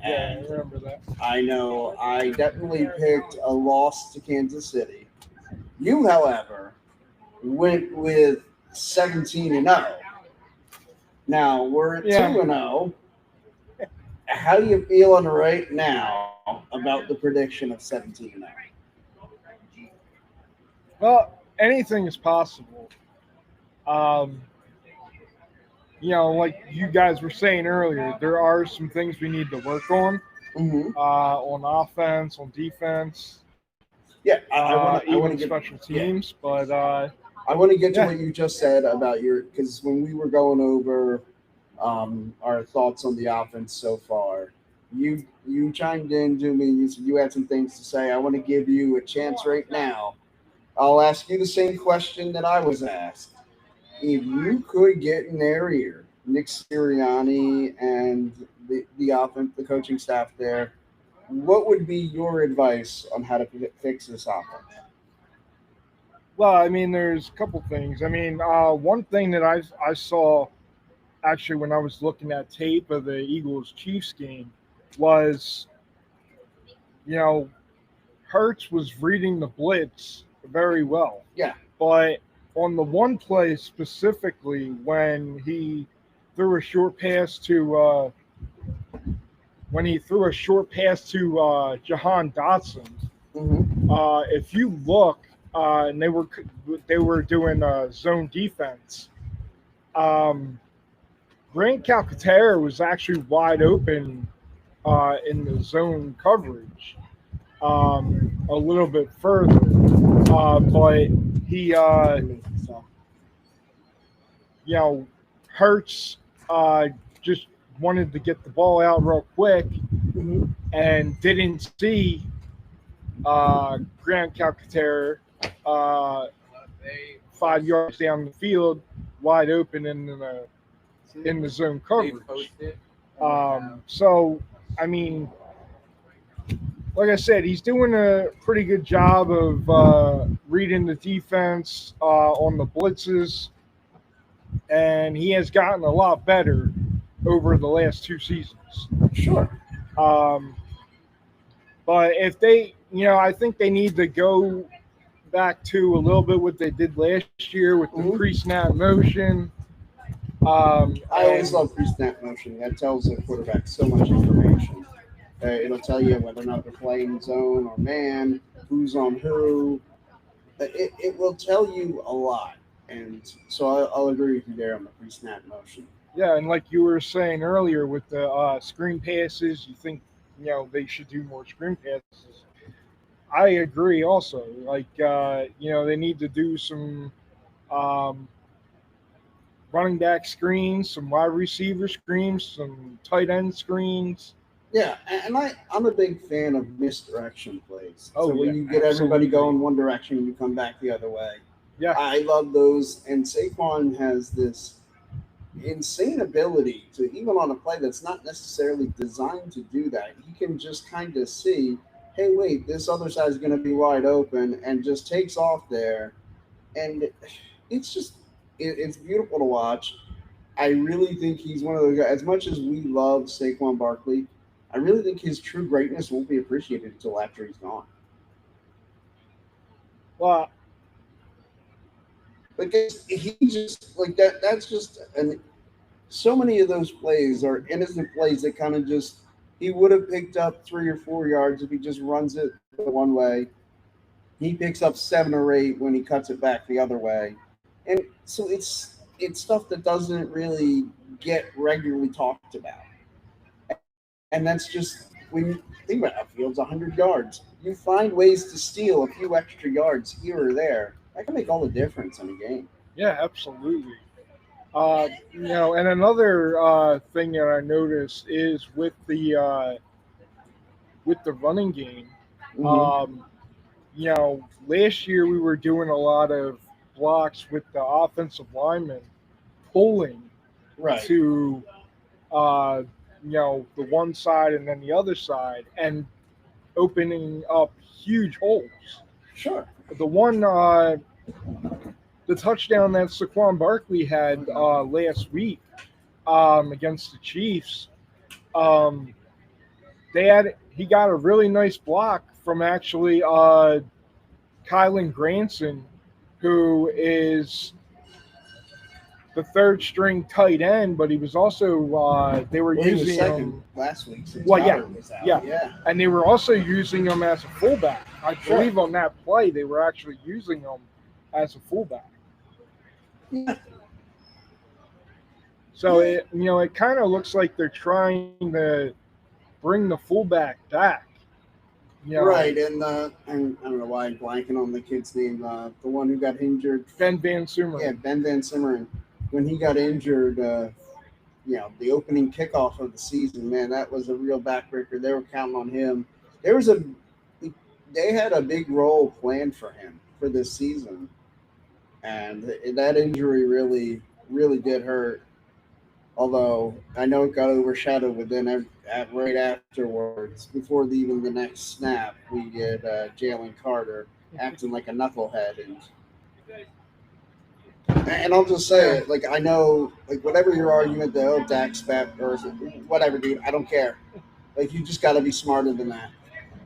Yeah, I remember that. I know I definitely picked a loss to Kansas City. You, however, went with 17-0. Now we're at 2-0. How do you feeling right now about the prediction of 17-0? Well, anything is possible. Like you guys were saying earlier, there are some things we need to work on. Mm-hmm. On offense, on defense. Yeah, I want to get special teams, but I want to get to what you just said about because when we were going over our thoughts on the offense so far, you chimed in to me. You said you had some things to say. I want to give you a chance right now. I'll ask you the same question that I was asked. If you could get in their ear, Nick Sirianni and the offense, the coaching staff there, what would be your advice on how to fix this offense? Well, I mean, there's a couple things. I mean, one thing that I saw actually when I was looking at tape of the Eagles-Chiefs game was, Hurts was reading the blitz very well. Yeah. But on the one play specifically, when he threw a short pass to Jahan Dotson, Mm-hmm. if you look, and they were doing zone defense. Grant Calcaterra was actually wide open in the zone coverage a little bit further, but he, Hurts just wanted to get the ball out real quick and didn't see Grant Calcaterra 5 yards down the field, wide open in the zone coverage. So, I mean, like I said, he's doing a pretty good job of reading the defense on the blitzes, and he has gotten a lot better over the last 2 seasons. Sure. But if they, I think they need to go back to a little bit what they did last year with the pre-snap motion. I always love pre-snap motion. That tells the quarterback so much information. It'll tell you whether or not they're playing zone or man, who's on who. It will tell you a lot. And so I'll agree with you there on the pre-snap motion. Yeah, and like you were saying earlier with the screen passes, you think they should do more screen passes. I agree. Also, like they need to do some um, running back screens, some wide receiver screens, some tight end screens. Yeah, and I'm a big fan of misdirection plays. Oh, so when yeah, you get everybody absolutely. going one direction and you come back the other way. Yeah, I love those. And Saquon has this insane ability to, even on a play that's not necessarily designed to do that, he can just kind of see, hey, wait, this other side is going to be wide open, and just takes off there. And it's just, it's beautiful to watch. I really think he's one of those guys. As much as we love Saquon Barkley, I really think his true greatness won't be appreciated until after he's gone. well, Because he just like that. That's just so many of those plays are innocent plays that kind of just he would have picked up 3 or 4 yards if he just runs it one way. He picks up 7 or 8 when he cuts it back the other way, and so it's stuff that doesn't really get regularly talked about. And that's just when you think about it, field's 100 yards. You find ways to steal a few extra yards here or there. That can make all the difference in a game. yeah, absolutely. And another thing that I noticed is with the running game. Mhm. Last year we were doing a lot of blocks with the offensive linemen pulling Right. to the one side and then the other side and opening up huge holes. Sure. The one the touchdown that Saquon Barkley had last week against the Chiefs, he got a really nice block from actually Kylan Granson, who is the third string tight end, but he was also they were Well, he was using second him. last week. Since Well, yeah, Goddard was out. yeah. Yeah. And they were also using him as a fullback. I Sure. believe on that play they were actually using him as a fullback. Yeah. So it kind of looks like they're trying to bring the fullback back. Right. And I don't know why I'm blanking on the kid's name. The one who got injured. Ben Van Sumeren. Yeah, Ben Van Simmeren. When he got injured, the opening kickoff of the season, man, that was a real backbreaker. They were counting on him. They had a big role planned for him for this season, and that injury really, really did hurt. Although I know it got overshadowed within right afterwards, before even the next snap, we get Jalen Carter acting like a knucklehead, and I'll just say it, like I know, like whatever your argument, though, Dak Spec or whatever, dude, I don't care. Like you just got to be smarter than that.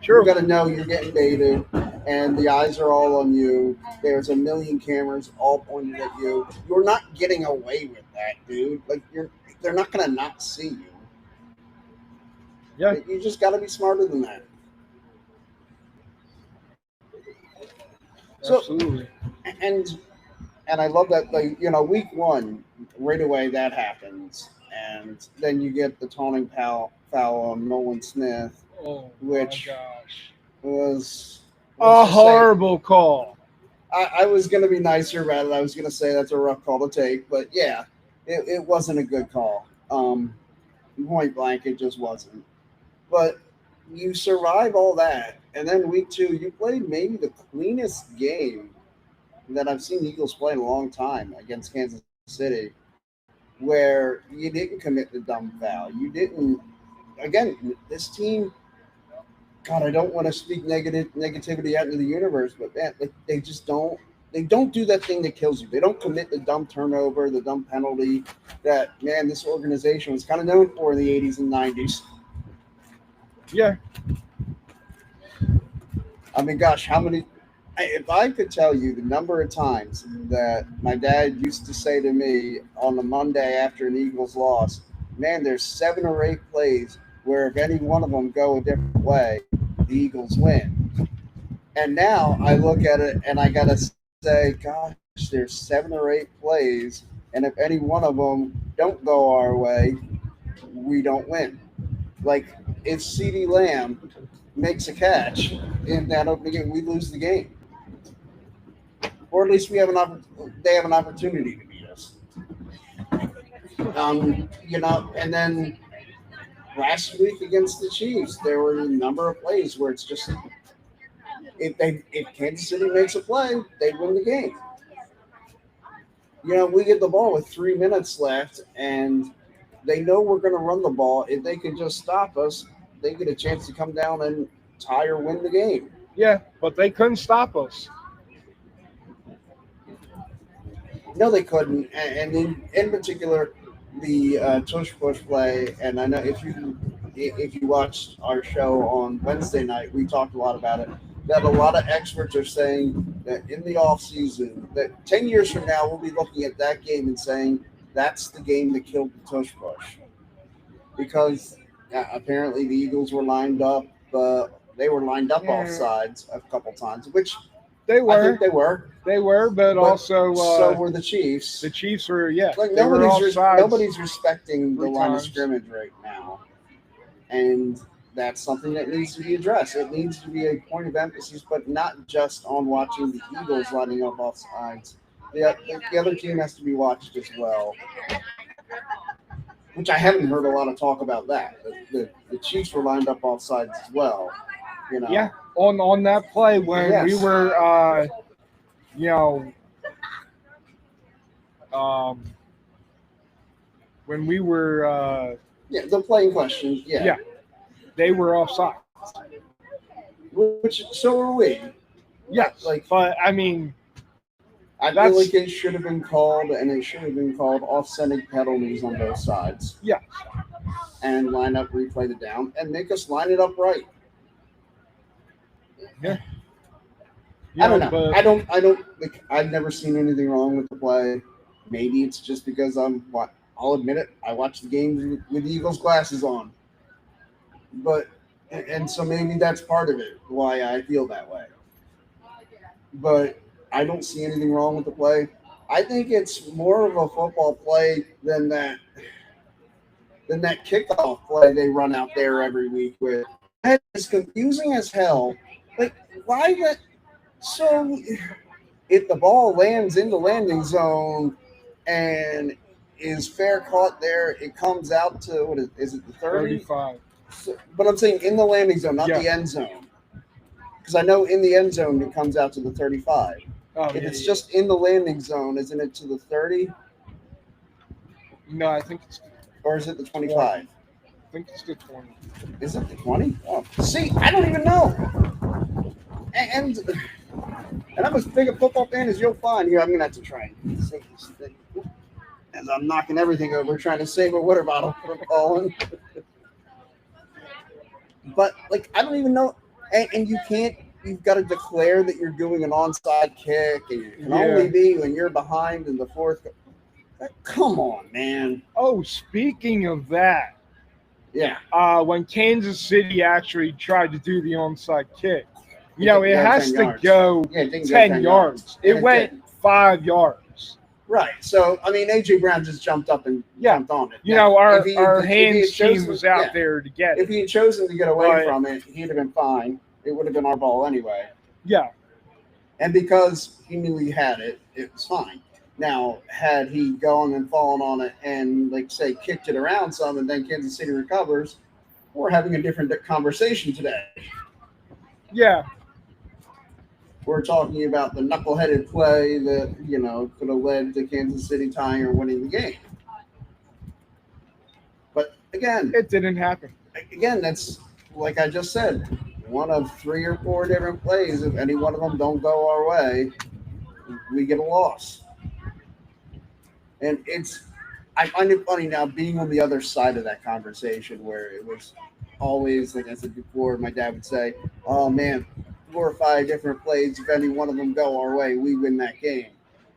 Sure. You got to know you're getting baited, and the eyes are all on you. There's a million cameras all pointed at you. You're not getting away with that, dude. Like they're not gonna not see you. Yeah. You just got to be smarter than that. Absolutely. And I love that, like, week 1, right away that happens. And then you get the taunting foul on Nolan Smith, Oh, which my gosh. was A horrible call. I was going to be nicer about it. I was going to say that's a rough call to take. But, yeah, it wasn't a good call. Point blank, it just wasn't. But you survive all that. And then week 2, you played maybe the cleanest game that I've seen the Eagles play in a long time against Kansas City, where you didn't commit the dumb foul. You didn't. Again, this team. God, I don't want to speak negativity out into the universe, but man, they just don't. They don't do that thing that kills you. They don't commit the dumb turnover, the dumb penalty that, man, this organization was kind of known for in the 80s and 90s. Yeah. I mean, gosh, how many? If I could tell you the number of times that my dad used to say to me on the Monday after an Eagles loss, man, there's 7 or 8 plays where if any one of them go a different way, the Eagles win. And now I look at it and I got to say, gosh, there's 7 or 8 plays and if any one of them don't go our way, we don't win. Like if CeeDee Lamb makes a catch in that opening game, we lose the game, or at least we have they have an opportunity to beat us. And then last week against the Chiefs, there were a number of plays where it's just if Kansas City makes a play, they win the game. We get the ball with 3 minutes left, and they know we're going to run the ball. If they can just stop us, they get a chance to come down and tie or win the game. Yeah, but they couldn't stop us. No, they couldn't. And in particular, the tush push play. And I know if you watched our show on Wednesday night, we talked a lot about it. That a lot of experts are saying that in the offseason, that 10 years from now, we'll be looking at that game and saying that's the game that killed the tush push. Because apparently the Eagles were lined up. They were lined up off sides a couple times, which They were. I think they were. They were, but also so were the Chiefs. The Chiefs were, yeah. Like they were nobody's respecting the 3 line of times. scrimmage right now, and that's something that needs to be addressed. It needs to be a point of emphasis, but not just on watching the Eagles lining up off sides. The other team has to be watched as well, which I haven't heard a lot of talk about that. The Chiefs were lined up off sides as well. Yeah, on that play when Yes. we were, when we were, the play in question. yeah, they were offside. Which so were we. Yes, but I mean, I feel like it should have been called, and it should have been called offsetting penalties on both sides. Yeah. And line up, replay the down, and make us line it up right. Yeah. I don't know. But, I don't. Like, I've never seen anything wrong with the play. Maybe it's just because I'll admit it. I watch the games with Eagles glasses on. And so maybe that's part of it. Why I feel that way. But I don't see anything wrong with the play. I think it's more of a football play than that kickoff play they run out there every week with. That is confusing as hell. Like, why that? So, if the ball lands in the landing zone and is fair caught there, it comes out to, what is it, the 30? 35. So, but I'm saying in the landing zone, not the end zone. Because I know in the end zone it comes out to the 35. If it's just in the landing zone, isn't it to the 30? No, I think it's. Or is it the 25? I think it's the 20. Is it the 20? Oh, see, I don't even know. And I'm as big a football fan as you'll find here. I'm going to have to try and save this thing. As I'm knocking everything over, trying to save a water bottle from falling. But, like, I don't even know. And you can't, you've got to declare that you're doing an onside kick, and it can only be when you're behind in the fourth. Come on, man. Oh, speaking of that. Yeah. When Kansas City actually tried to do the onside kick, it has to go 10 yards. It went 5 yards. Right. So, I mean, A.J. Brown just jumped up and jumped on it. Our hands team was out there to get it. If he had chosen to get away from it, he'd have been fine. It would have been our ball anyway. Yeah. And because he knew he had it, it was fine. Now, had he gone and fallen on it and, like, say, kicked it around some and then Kansas City recovers, we're having a different conversation today. Yeah. We're talking about the knuckleheaded play that, could have led to Kansas City tying or winning the game. But, again, it didn't happen. Again, that's, like I just said, one of 3 or 4 different plays. If any one of them don't go our way, we get a loss. And I find it funny now being on the other side of that conversation where it was always, like I said before, my dad would say, oh man, 4 or 5 different plays. If any one of them go our way, we win that game.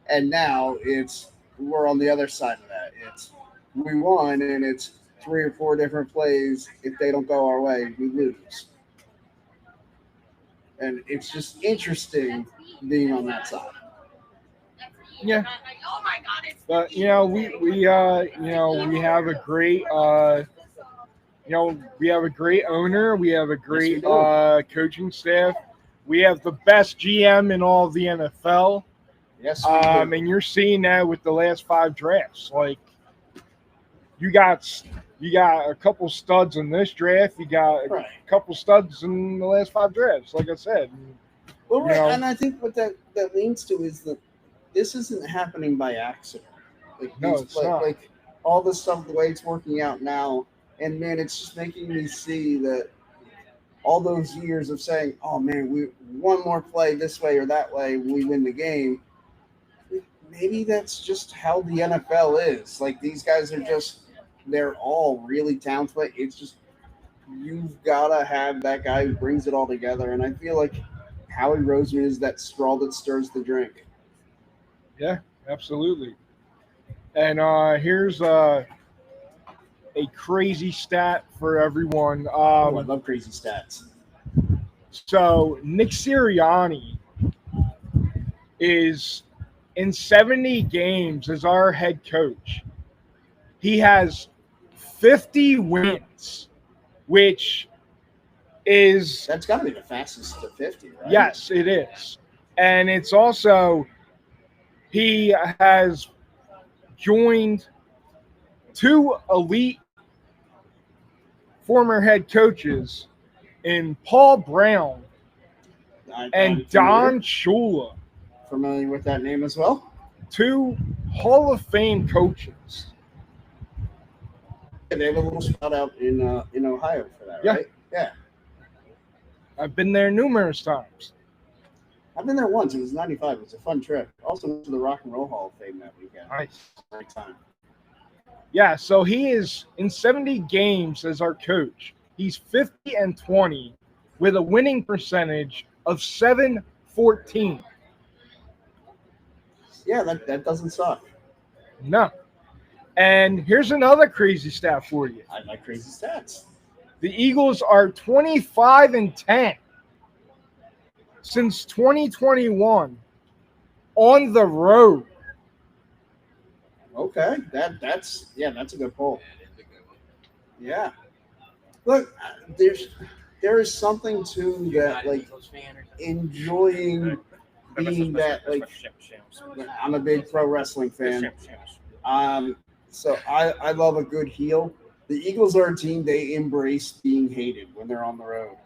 And now we're on the other side of that. We won, and it's 3 or 4 different plays. If they don't go our way, we lose. And it's just interesting being on that side. Yeah. Oh my God! It's But we have a great we have a great owner. We have a great do. coaching staff. We have the best GM in all of the NFL. Yes, we do. And you're seeing that with the last 5 drafts. Like you got a couple studs in this draft. You got a couple studs in the last 5 drafts. Like I said. Well, right, and I think what that leans to is that this isn't happening by accident. Like, No, it's not. Like all this stuff, the way it's working out now, and man, it's just making me see that all those years of saying, "Oh man, we one more play this way or that way, we win the game." Maybe that's just how the NFL is. Like these guys are they're all really talented. It's just you've gotta have that guy who brings it all together, and I feel like Howie Roseman is that straw that stirs the drink. Yeah, absolutely. And here's a crazy stat for everyone. I love crazy stats. So Nick Sirianni is in 70 games as our head coach. He has 50 wins, which is that's got to be the fastest to 50, right? Yes, it is. And it's also he has joined 2 elite former head coaches in Paul Brown and Don Shula. Familiar with that name as well? 2 Hall of Fame coaches. They have a little spot out in Ohio for that, right? Yeah. I've been there numerous times. I've been there once. It was 95. It was a fun trip. Also went to the Rock and Roll Hall of Fame that weekend. Nice. Great time. Yeah, so he is in 70 games as our coach. He's 50-20 with a winning percentage of .714. Yeah, that doesn't suck. No. And here's another crazy stat for you. I like crazy stats. The Eagles are 25-10 since 2021 on the road. Okay, that's a good poll. Yeah. Look, there is something to that, like enjoying being that. Like, I'm a big pro wrestling fan. So I love a good heel. The Eagles are a team, they embrace being hated when they're on the road.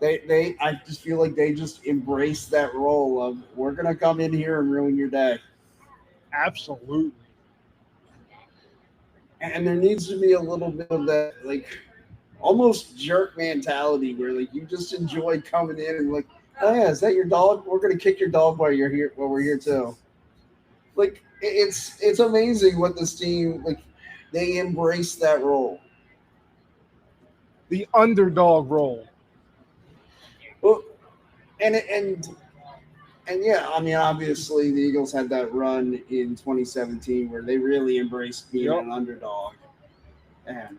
I just feel like they just embrace that role of we're gonna come in here and ruin your day. Absolutely. And there needs to be a little bit of that, like, almost jerk mentality where, like, you just enjoy coming in and, like, oh yeah, is that your dog? We're gonna kick your dog while you're here. While we're here too. Like, it's amazing what this team, like, they embrace that role. The underdog role. Well, and yeah, I mean, obviously the Eagles had that run in 2017 where they really embraced being an underdog, and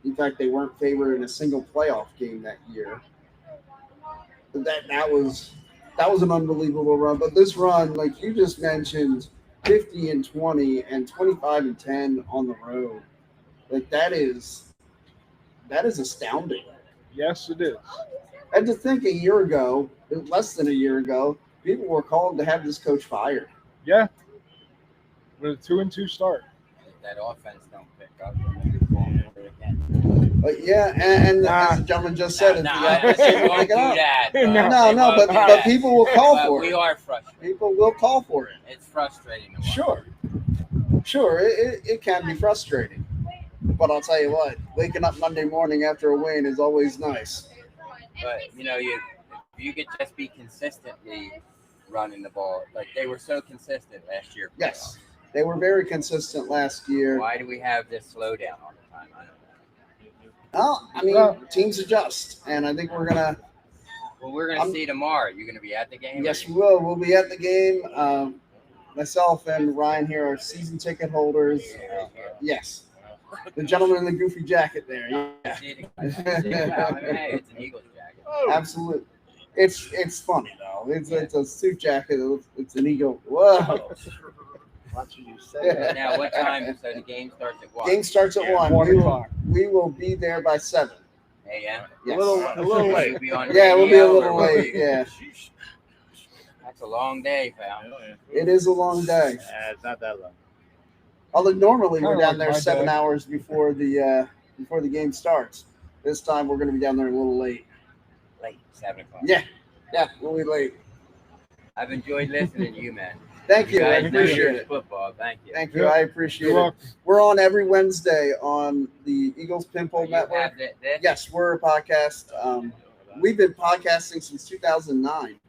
in fact, they weren't favored in a single playoff game that year. But that was an unbelievable run. But this run, like you just mentioned, 50-20 and 25-10 on the road, like that is astounding. Yes, it is. And to think a year ago, less than a year ago, people were calling to have this coach fired. Yeah. With a 2-2 start. That offense don't pick up. Again. But yeah, and as the gentleman just said, No, don't do that. But people will call for it. We are frustrated. People will call for it. It's frustrating to watch. Sure, it can be frustrating. But I'll tell you what, waking up Monday morning after a win is always nice. But you could just be consistently running the ball. Like they were so consistent last year. Yes, they were very consistent last year. Why do we have this slowdown all the time? I don't know. Well, I mean, teams adjust, and I think we're gonna. Well, we're gonna see tomorrow. You're gonna be at the game. Yes, we will. We'll be at the game. Myself and Ryan here are season ticket holders. Yes. The gentleman in the goofy jacket there. Yeah. Hey, it's an Eagles jacket. Absolutely. It's funny though. It's a suit jacket. It's an eagle. Whoa. Watching you say that. Now, what time? So the game starts at what? Game starts at 1. 1 We will, o'clock. we will be there by 7. A.M. Yes. A little late. We'll be on Yeah, we'll be a radio, little or we'll late. be- Yeah, That's a long day, pal. it is a long day. It's not that long. Although normally we're Kinda down like there my 7 day. hours before the game starts. This time we're going to be down there a little late. Late, 7 o'clock. Yeah, we'll be late. I've enjoyed listening to you, man. Thank you. I guys know appreciate your it. football. Thank you. Thank you. Yeah. I appreciate You're it. welcome. We're on every Wednesday on the Eagles Pinball You Network. have this? Yes, we're a podcast. We've been podcasting since 2009.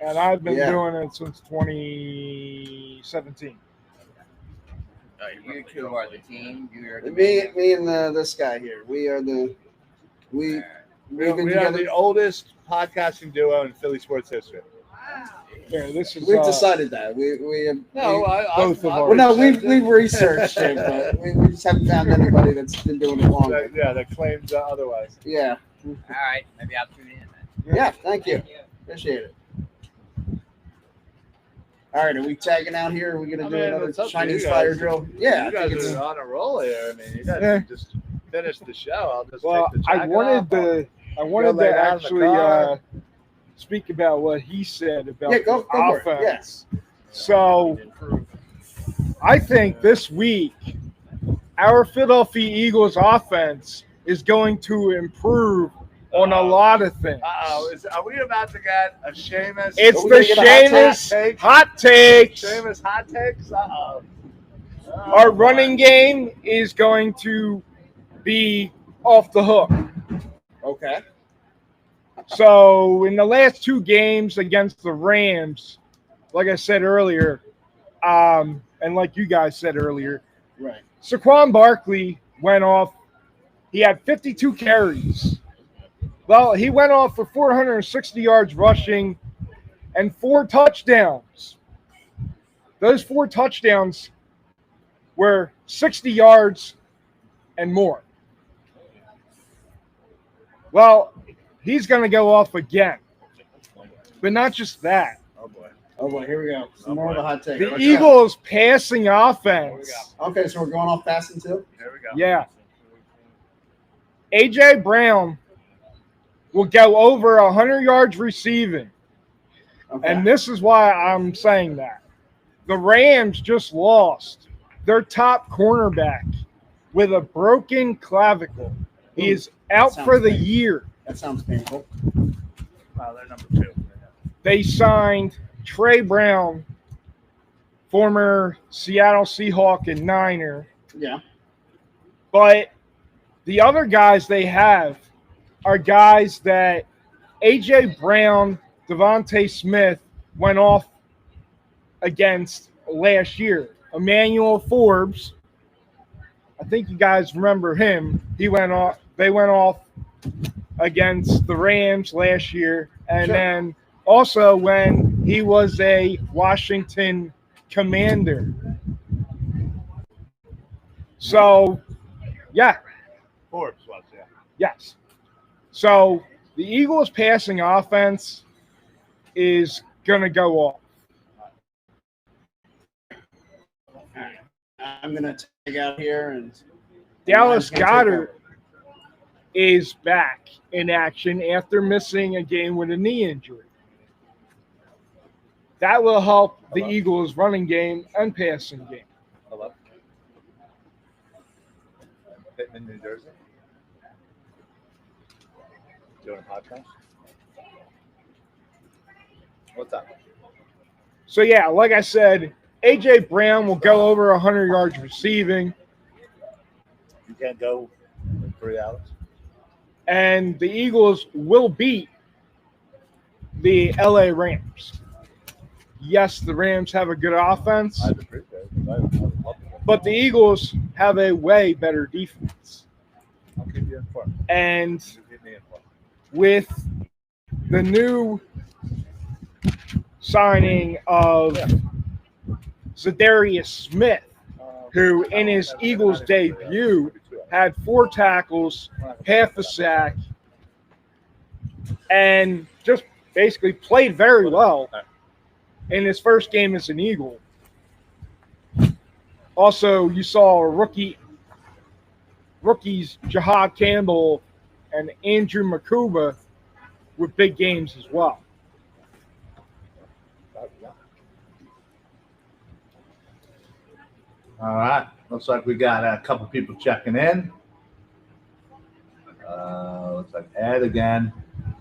And I've been Yeah. doing it since 2017. You two are the team. You're the Me and this guy here. We are the we've been We are together. the oldest podcasting duo in Philly sports history. Yeah, this is. We've decided that we have. No, Both of Well, no, ours. we've researched it, but we just haven't found anybody that's been doing it longer. that claims otherwise. Yeah, All right, maybe I'll tune in then. yeah. Thank you. Appreciate it. All right, are we tagging out here? Are we gonna do another it's up to Chinese you guys. fire drill? Yeah, you I guys think it's. are on a roll here. I mean, you guys Yeah. just finish the show. I'll just Well, take the I jacket wanted off. to. I wanted lay to down in the actually car. speak about what he said about Yeah, go the for it. offense. Yes. So, I think this week our Philadelphia Eagles offense is going to improve on a lot of things. Are we about to get a Seamus? It's Are we the gonna get a hot Seamus hot takes. Seamus hot takes. Our running game is going to be off the hook. Okay. So in the last 2 games against the Rams, like I said earlier, and like you guys said earlier, Right. Saquon Barkley went off. He had 52 carries. Well, he went off for 460 yards rushing and 4 touchdowns. Those 4 touchdowns were 60 yards and more. Well, he's going to go off again. But not just that. Oh boy. Oh boy, here we go. Some more of a hot take. The Let's Eagles' passing offense. go. Okay, so we're going off passing too. Here we go. Yeah. A.J. Brown will go over 100 yards receiving. Okay. And this is why I'm saying that. The Rams just lost their top cornerback with a broken clavicle. He is out Sounds for the painful. year. That sounds painful. Wow, they're number 2. They signed Trey Brown, former Seattle Seahawk and Niner. Yeah. But the other guys they have are guys that A.J. Brown, Devontae Smith went off against last year. Emmanuel Forbes, I think you guys remember him. They went off against the Rams last year. And Sure. then also when he was a Washington Commander. So, yeah. Forbes was, yeah. Yes. So the Eagles' passing offense is going to go off. I'm gonna take out here and Dallas I'm gonna take Goedert is back in action after missing a game with a knee injury. That will help the Hello. Eagles' running game and passing game. Hello. Pitman, New Jersey. Doing a podcast. What's up? So, yeah, like I said, A.J. Brown will go over 100 yards receiving, You can't go in 3 hours. and the Eagles will beat the L.A. Rams. Yes, the Rams have a good offense, I'd appreciate it. I would love it. but the Eagles have a way better defense. I'll keep you informed. And You keep me informed. with the new signing of Zadarius Smith, who in his Eagles debut had 4 tackles, half a sack, and just basically played very well in his first game as an Eagle. Also, you saw rookies Jahad Campbell and Andrew Makuba with big games as well. All right. Looks like we got a couple people checking in. Looks like Ed again.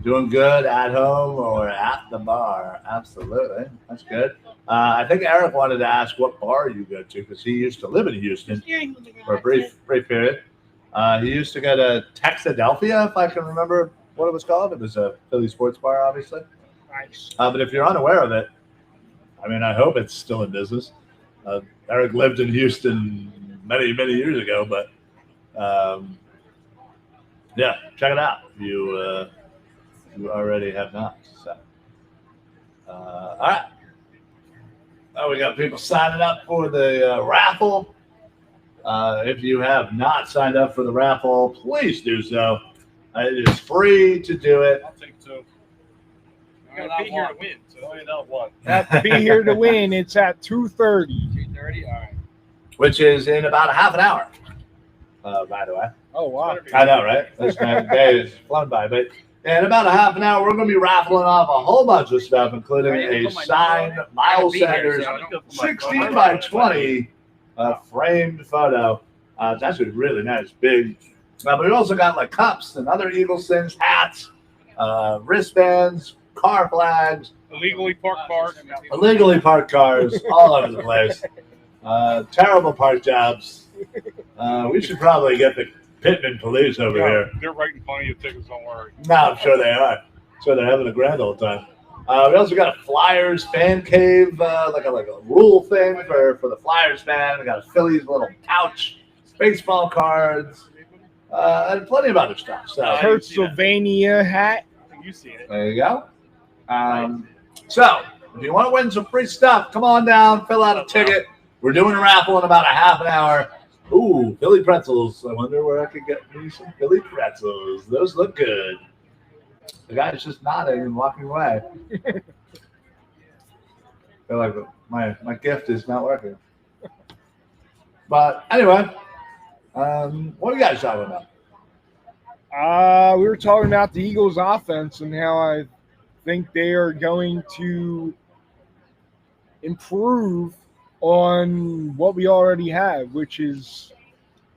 Doing good at home or at the bar. Absolutely. That's good. I think Eric wanted to ask what bar you go to because he used to live in Houston for a brief period. He used to go to Texadelphia, if I can remember what it was called. It was a Philly sports bar, obviously. Nice. But if you're unaware of it, I mean, I hope it's still in business. Eric lived in Houston many, many years ago, but yeah, check it out if you already have not. So, all right. Oh, we got people signing up for the raffle. If you have not signed up for the raffle, please do so. It is free to do it. I'll take two. You gotta be here to win, so only not one. Have to be here to win. It's at 2:30. 2:30? All right. Which is in about a half an hour, by the way. Oh, wow. I know, right? This day is flown by. But in about a half an hour, we're going to be raffling off a whole bunch of stuff, including a signed Miles Sanders 16 by 20 framed photo. It's actually really nice, big. But we also got like cups and other Eagles things, hats, wristbands, car flags. Illegally parked cars. Illegally parked cars all over the place. Terrible park jobs. We should probably get the Pitman police over here. They're writing plenty of tickets, don't worry. No, I'm sure they are. So they're having a grand old time. We also got a Flyers fan cave, like a rule thing for the Flyers fan. We got a Phillies little couch, baseball cards, and plenty of other stuff. So Pennsylvania hat. You see it. there you go. So if you want to win some free stuff, come on down, fill out a ticket. We're doing a raffle in about a half an hour. Ooh, Philly pretzels. I wonder where I could get me some Philly pretzels. Those look good. The guy's just nodding and walking away. I feel like my gift is not working. But anyway, what are you guys talking about? We were talking about the Eagles' offense and how I think they are going to improve on what we already have, which is,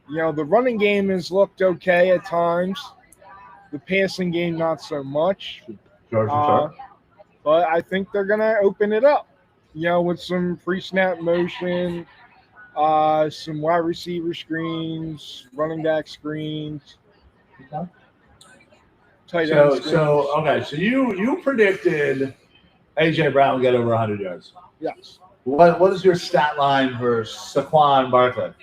the running game has looked okay at times. The passing game, not so much. Sure. But I think they're going to open it up, with some pre-snap motion, some wide receiver screens, running back screens. Tight end screens. So you predicted A.J. Brown would get over 100 yards. Yes. What is your stat line for Saquon Barkley?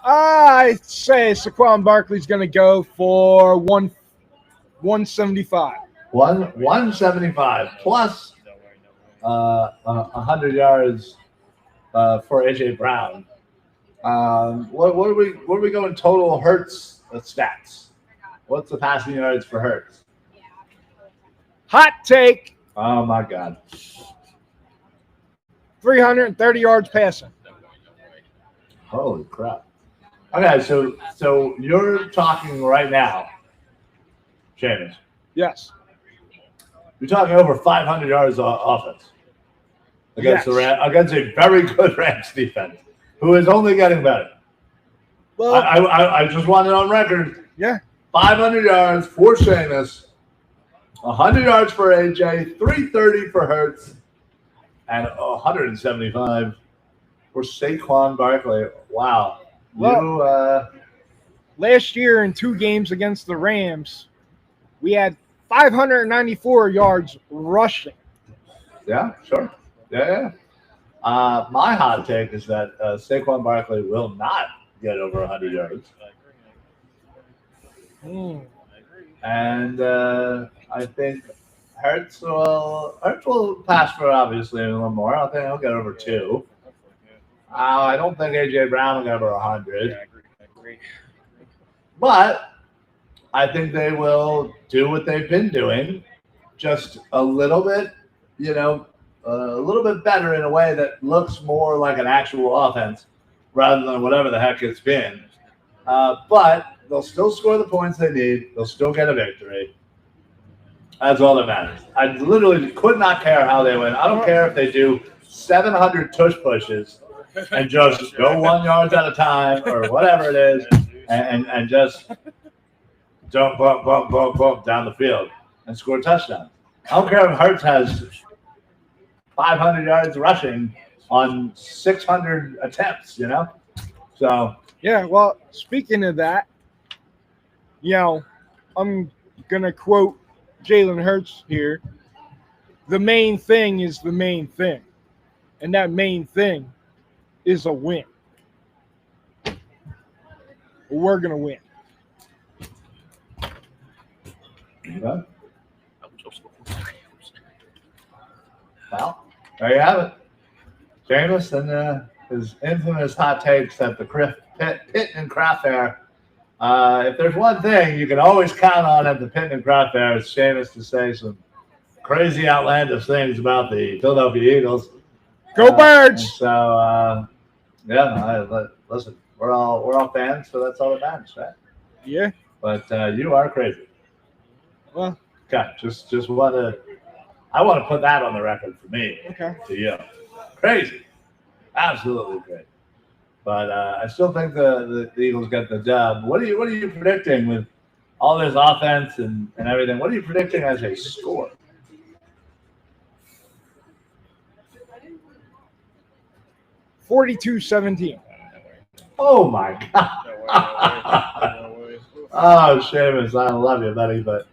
I say Saquon Barkley's going to go for 175. 175 plus 100 yards for A.J. Brown. What are we going total Hurts stats? What's the passing yards for Hurts? Hot take. Oh my God. 330 yards passing. Holy crap. Okay, so you're talking right now, Seamus. Yes. You're talking over 500 yards offense against against a very good Rams defense, who is only getting better. Well, I just want it on record. Yeah. 500 yards for Seamus, 100 yards for AJ, 330 for Hurts, and 175 for Saquon Barkley. Wow. Well, last year in 2 games against the Rams, we had 594 yards rushing. Yeah, sure. Yeah. My hot take is that Saquon Barkley will not get over 100 yards. And I think Hurts will pass for obviously a little more. I think he'll get over 2. I don't think A.J. Brown will get over 100. Yeah, I agree. But I think they will do what they've been doing, just a little bit, a little bit better in a way that looks more like an actual offense rather than whatever the heck it's been. But they'll still score the points they need. They'll still get a victory. That's all that matters. I literally could not care how they win. I don't care if they do 700 tush pushes and just go 1 yard at a time or whatever it is and just jump, bump down the field and score touchdowns. I don't care if Hurts has 500 yards rushing on 600 attempts, So, yeah, well, speaking of that, I'm going to quote Jalen Hurts here. The main thing is the main thing. And that main thing is a win. We're going to win. well, there you have it. Seamus and his infamous hot takes at the Pitman Craft Fair. If there's one thing you can always count on at the Pitman Craft Fair, it's Seamus to say some crazy, outlandish things about the Philadelphia Eagles. Go Birds! Listen, we're all fans, so that's all that matters, right? Yeah. But you are crazy. Well, okay, just I want to put that on the record for me. Okay. To you, crazy, absolutely crazy. But I still think the Eagles get the dub. What are you predicting with all this offense and everything? What are you predicting as a score? 42-17. Oh my God! Oh, Seamus, I love you, buddy, but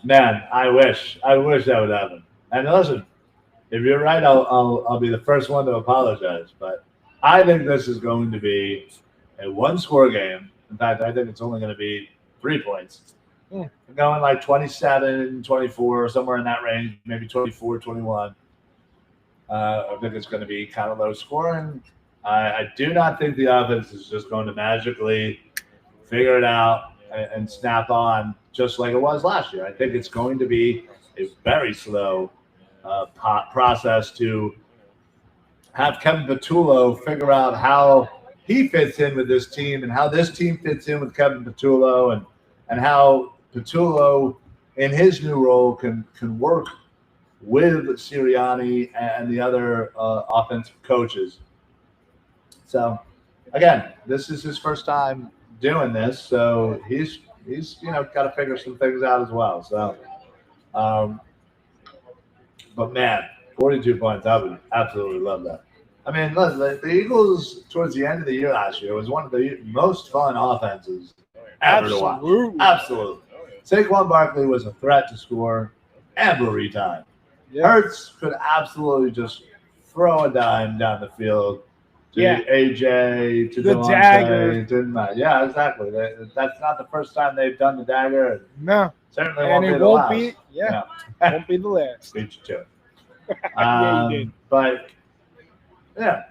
man, I wish that would happen. And listen, if you're right, I'll be the first one to apologize. But I think this is going to be a one-score game. In fact, I think it's only going to be 3 points. I'm going like 27, 24, somewhere in that range, maybe 24, 21. I think it's going to be kind of low scoring. I do not think the offense is just going to magically figure it out and snap on just like it was last year. I think it's going to be a very slow process to have Kevin Patullo figure out how he fits in with this team and how this team fits in with Kevin Patullo and how Patullo in his new role can work with Sirianni and the other offensive coaches. So, again, this is his first time doing this, so he's got to figure some things out as well. So, but man, 42 points, I would absolutely love that. I mean, listen, the Eagles towards the end of the year last year was one of the most fun offenses ever to watch. Absolutely. Saquon Barkley was a threat to score every time. Yeah. Hurts could absolutely just throw a dime down the field to AJ, to the dagger. Didn't matter. Yeah, exactly. That's not the first time they've done the dagger. No. Certainly won't be the last. Won't be the last. Beat you to it. Yeah, you did. But yeah,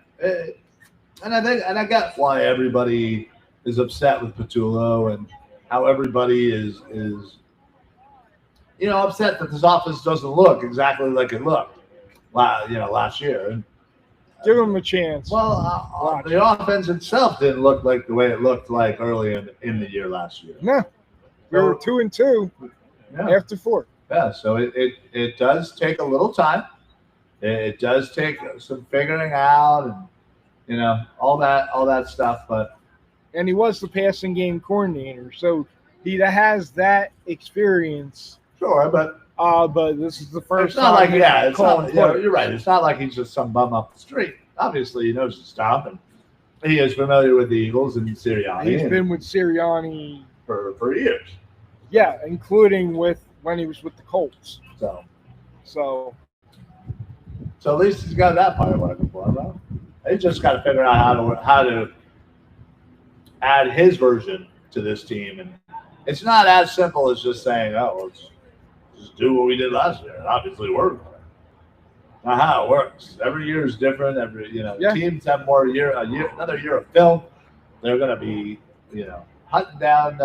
and I get why everybody is upset with Patullo and how everybody is upset that this offense doesn't look exactly like it looked, last year. And, give him a chance. Well, the offense itself didn't look like the way it looked like early in the year last year. No, we were 2-2 after 4. Yeah, so it does take a little time. It does take some figuring out and all that stuff. And he was the passing game coordinator, so he has that experience. Sure, but this is the first. It's not like it's not. You're right. It's not like he's just some bum up the street. Obviously, he knows his stuff, and he is familiar with the Eagles and Sirianni. He's been with Sirianni for years. Yeah, including when he was with the Colts. So at least he's got that part working for him. Right? They just got to figure out how to add his version to this team, and it's not as simple as just saying, let's just do what we did last year. It obviously worked. Not how it works. Every year is different. Teams have another year of film. They're going to be, hunting down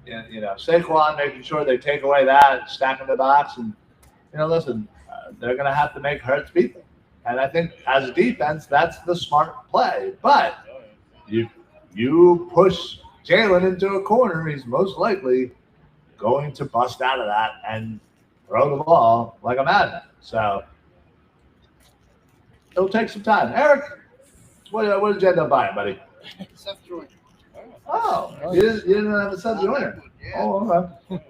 Saquon making sure they take away that, stacking the box, and listen, they're going to have to make Hurts beat them. And I think as a defense, that's the smart play. But you push Jalen into a corner, he's most likely going to bust out of that and throw the ball like a madman. So it'll take some time. Eric, what did you end up buying, buddy? Seth Joyner. Oh, you didn't have a Seth Joyner. Yeah. Oh, okay.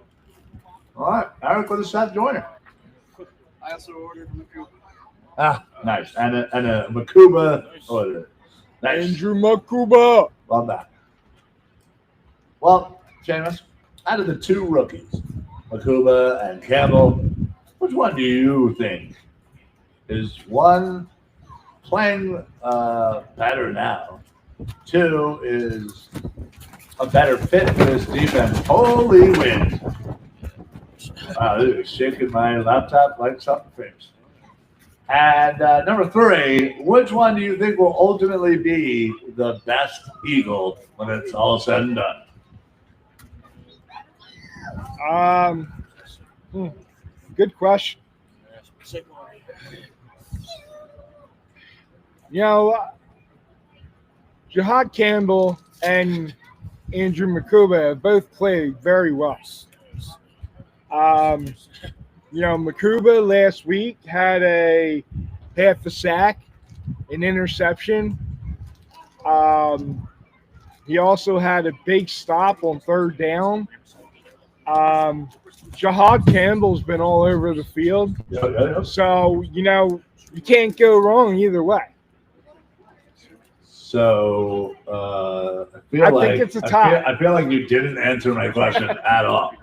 All right, Eric with a Seth Joyner. I also ordered Makuba. Ah, nice. And a Makuba. Oh, nice. Andrew Makuba. Love that. Well, Seamus, out of the two rookies, Makuba and Campbell, which one do you think is one playing better now? Two is a better fit for this defense. Holy wind. Wow, this is shaking my laptop like something fierce. And number three, which one do you think will ultimately be the best Eagle when it's all said and done? Good question. Jahad Campbell and Andrew Makuba have both played very well. Makuba last week had a half a sack, an interception. He also had a big stop on third down. Jahad Campbell's been all over the field. Yeah. So, you can't go wrong either way. So I think it's a tie. I feel like you didn't answer my question at all.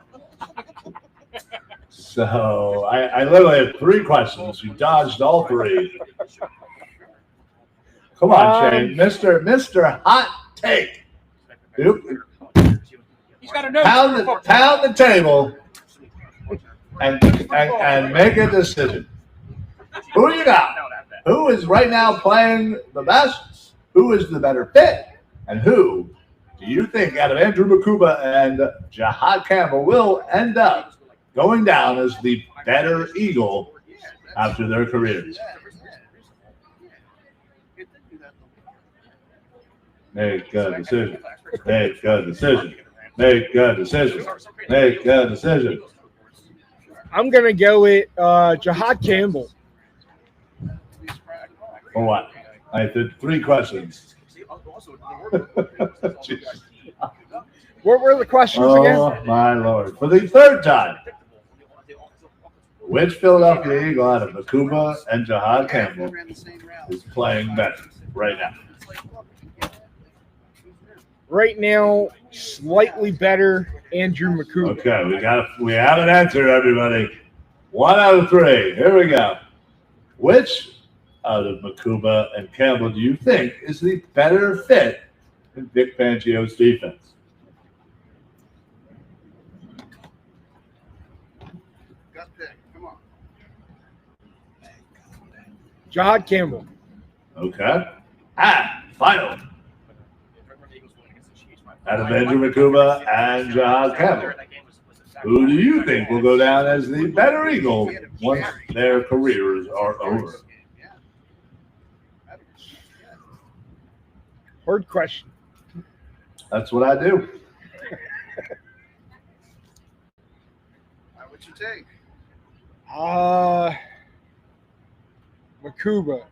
So I literally have three questions. You dodged all three. Come on, Shane, Mr. Hot Take. He's got to know. Pound the table and make a decision. Who do you got? Who is right now playing the best? Who is the better fit? And who do you think out of Andrew Makuba and Jahad Campbell will end up going down as the better Eagle after their careers? Make a decision. Make a decision. Make a decision. Make a decision. I'm going to go with Jahad Campbell. For what? I did three questions. What were the questions again? Oh, my Lord. For the third time, which Philadelphia Eagle out of Makuba and Jahad Campbell is playing better right now? Right now, slightly better Andrew Makuba. Okay, we have an answer, everybody. 1 out of 3. Here we go. Which out of Makuba and Campbell do you think is the better fit in Vic Fangio's defense? Gut pick. Come on. Jahad Campbell. Okay. Final. Out of Andrew Makuba and Jahad Campbell, who do you think will go down as the better Eagle once their careers are over? Hard question. That's what I do. What'd you take? Makuba.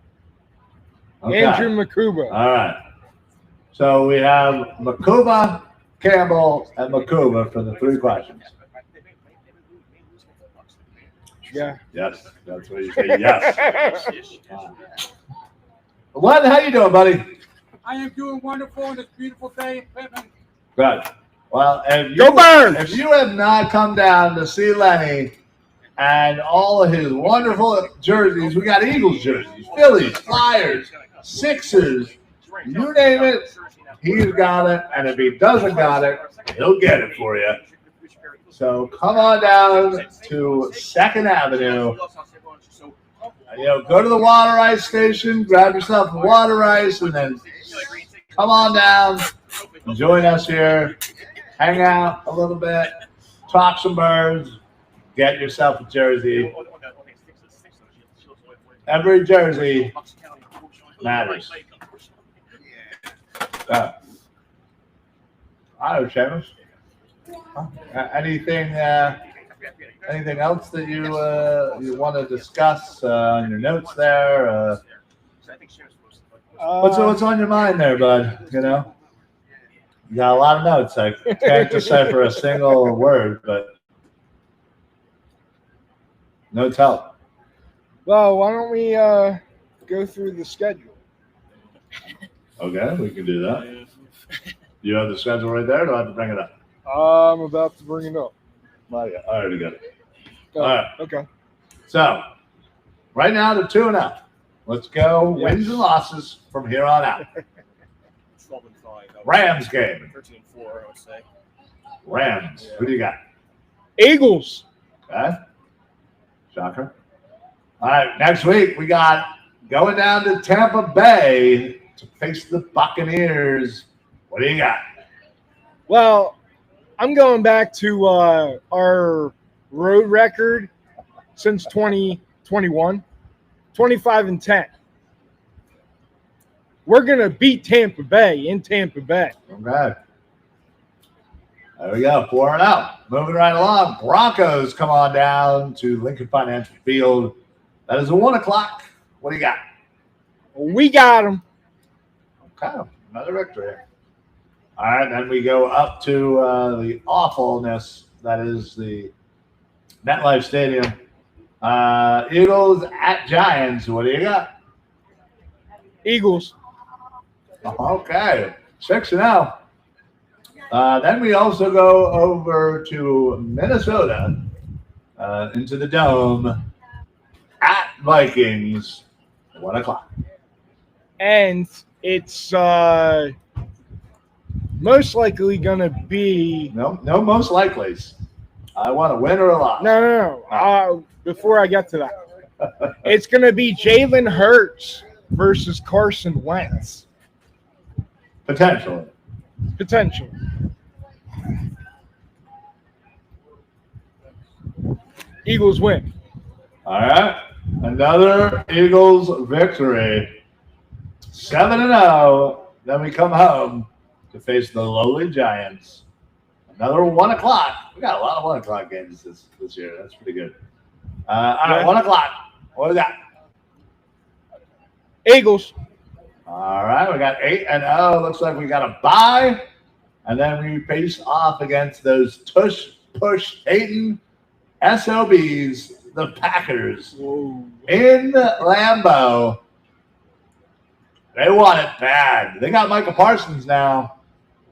Okay. Andrew Makuba. All right. So we have Makuba, Campbell, and Makuba for the three questions. Yeah. Yes, that's what you say. Yes. Len, how you doing, buddy? I am doing wonderful on this beautiful day in Pitman. Good. Well, Go Birds! If you have not come down to see Lenny and all of his wonderful jerseys, we got Eagles jerseys, Phillies, Flyers, Sixers, you name it, he's got it. And if he doesn't got it, he'll get it for you. So come on down to 2nd Avenue. Go to the water ice station, grab yourself a water ice, and then come on down and join us here hang out a little bit, talk some birds, get yourself a jersey. Every jersey matters. All right, Seamus. Anything else that you want to discuss on your notes there? What's on your mind there, bud? You know, you got a lot of notes. I can't decipher a single word, but notes help. Well, why don't we go through the schedule? Okay, we can do that. You have the schedule right there, or do I have to bring it up? I'm about to bring it up. I already got it. Oh, All right. Okay. So, right now they're 2-0. Let's go Yes. wins and losses from here on out. 12-5. Rams game. 13-4, I would say. Rams. Who do you got? Eagles. Okay. Shocker. All right. Next week we got going down to Tampa Bay to face the Buccaneers. What do you got? Well, I'm going back to our road record since 2021, 25-10. We're going to beat Tampa Bay in Tampa Bay. Okay. There we go. 4-0. Moving right along. Broncos come on down to Lincoln Financial Field. That is a 1 o'clock. What do you got? We got them. Okay. Another victory. All right. Then we go up to the awfulness that is the MetLife Stadium. Eagles at Giants. What do you got? Eagles. Okay. 6-0. Then we also go over to Minnesota into the Dome at Vikings. 1 o'clock. And it's most likely going to be... No most likely's. I want a win or a loss. No. Before I get to that, it's going to be Jalen Hurts versus Carson Wentz. Potentially. Eagles win. All right. Another Eagles victory. 7-0. Then we come home to face the lowly Giants. Another 1 o'clock. We got a lot of 1 o'clock games this year. That's pretty good. All right, 1 o'clock. What do we got? Eagles. All right, we got 8-0. Looks like we got a bye. And then we face off against those push hating SOBs, the Packers. Whoa. In Lambeau. They want it bad. They got Michael Parsons now.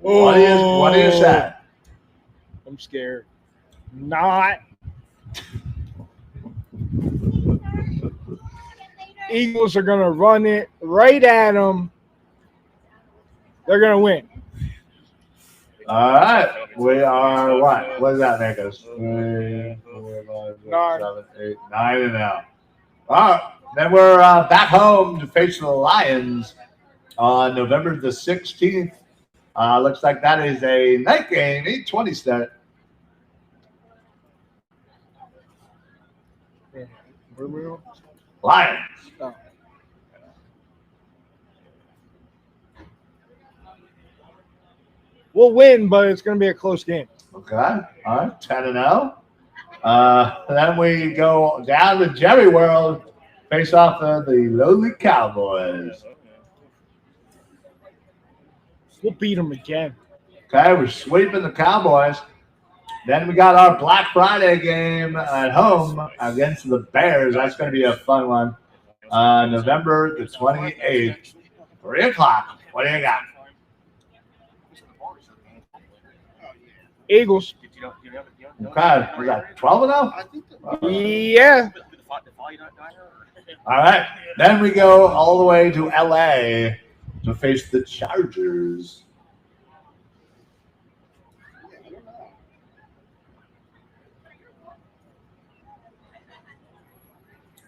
What do you say? I'm scared. Not. Eagles are going to run it right at them. They're going to win. All right. We are what? What does that make us? 3, 4, 5, 6, 7, 8, 9-0. All right. Then we're back home to face the Lions on November the 16th. Looks like that is a night game, 8:20 start. Lions. Oh. We'll win, but it's going to be a close game. Okay. All right. 10-0. Then we go down to Jerry World, face off of the lowly Cowboys. We'll beat them again. Okay, we're sweeping the Cowboys. Then we got our Black Friday game at home against the Bears. That's going to be a fun one. November the 28th, 3 o'clock. What do you got? Eagles. Okay, we got 12-0. I think Yeah. All right. Then we go all the way to LA to face the Chargers.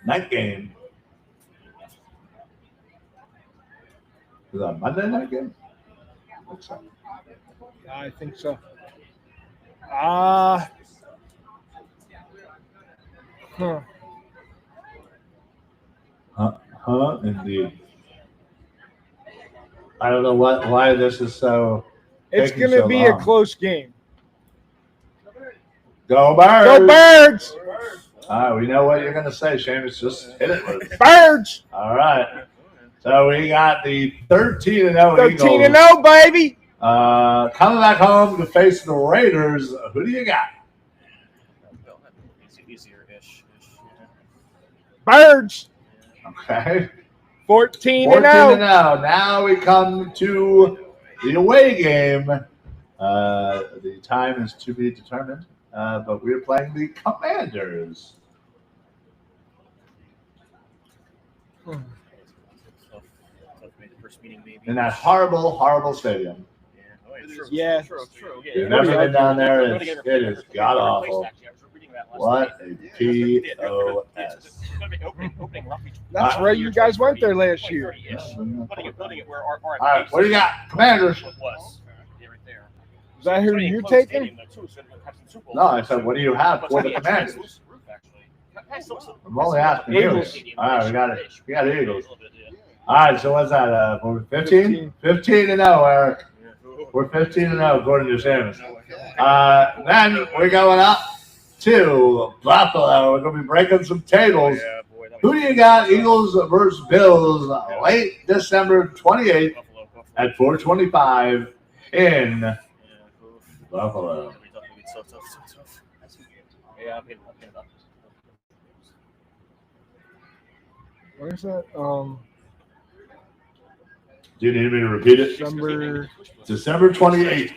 Night game. Is that a Monday night game? Looks like. I think so. Indeed. I don't know why this is so. It's taking going to so be a long. close game. Go Birds! Go Birds! All right, we know what you're going to say, Seamus. Just hit it with it. Birds! All right. So we got the 13-0 Eagles. 13-0, baby! Coming back home to face the Raiders. Who do you got? Easier-ish. Birds! Okay. 14-0. 14-0. Now we come to the away game. The time is to be determined, but we're playing the Commanders. In that horrible, horrible stadium. Yeah. You've never been down there. It is god awful. What a POS. That's right. You guys went there last year. All right, what do you got? Commanders. Is that who you're taking? No, I said, what do you have for the Commanders? I'm only asking Eagles. you. All right, we got it. We got Eagles. All right, so what's that? 15? 15-0, Eric. We're 15-0 according to Seamus. Then we're going up to Buffalo. We're going to be breaking some tables. Who do you got? Eagles versus Bills, late December 28th at 4:25 in Buffalo. What is that? Do you need me to repeat it? December 28th,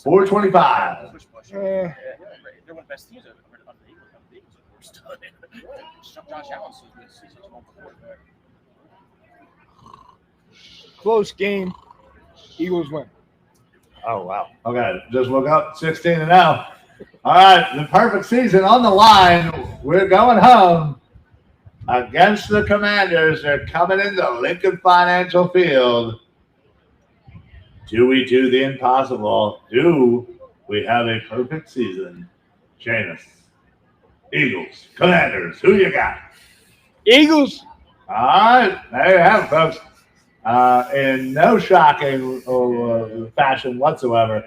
4:25. Close game. Eagles win. Oh, wow. Okay, just woke up 16-0. All right, the perfect season on the line. We're going home against the Commanders. They're coming into Lincoln Financial Field. Do we do the impossible? Do we have a perfect season? Seamus. Eagles. Commanders. Who you got? Eagles. All right. There you have it, folks. In no shocking fashion whatsoever,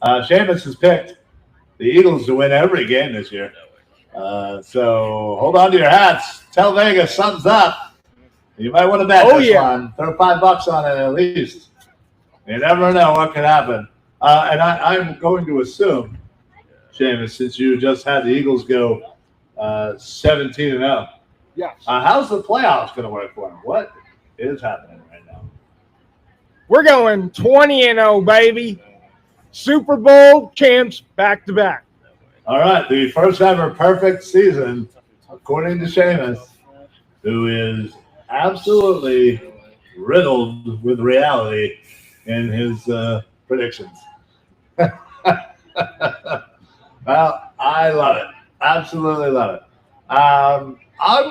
Seamus has picked the Eagles to win every game this year. So hold on to your hats. Tell Vegas something's up. You might want to bet this one. Throw $5 on it at least. You never know what could happen. And I'm going to assume, Seamus, since you just had the Eagles go 17-0. Yes. How's the playoffs going to work for them? What is happening right now? We're going 20-0, baby. Super Bowl champs back to back. All right, the first ever perfect season, according to Seamus, who is absolutely riddled with reality in his predictions. Well, I love it. Absolutely love it. I'm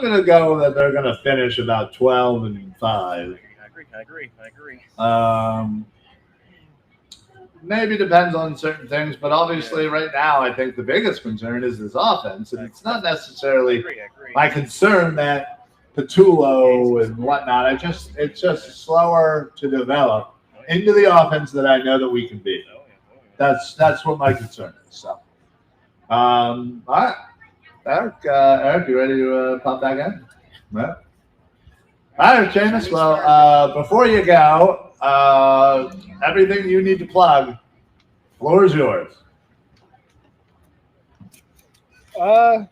going to go that they're going to finish about 12-5. I agree. Maybe depends on certain things, but obviously right now I think the biggest concern is this offense, and it's not necessarily my concern that Patullo and whatnot. It's just slower to develop into the offense that I know that we can be. That's what my concern is. So, all right, Eric, you ready to pop back in? Yeah. All right, Seamus. Well, before you go, everything you need to plug, floor is yours. All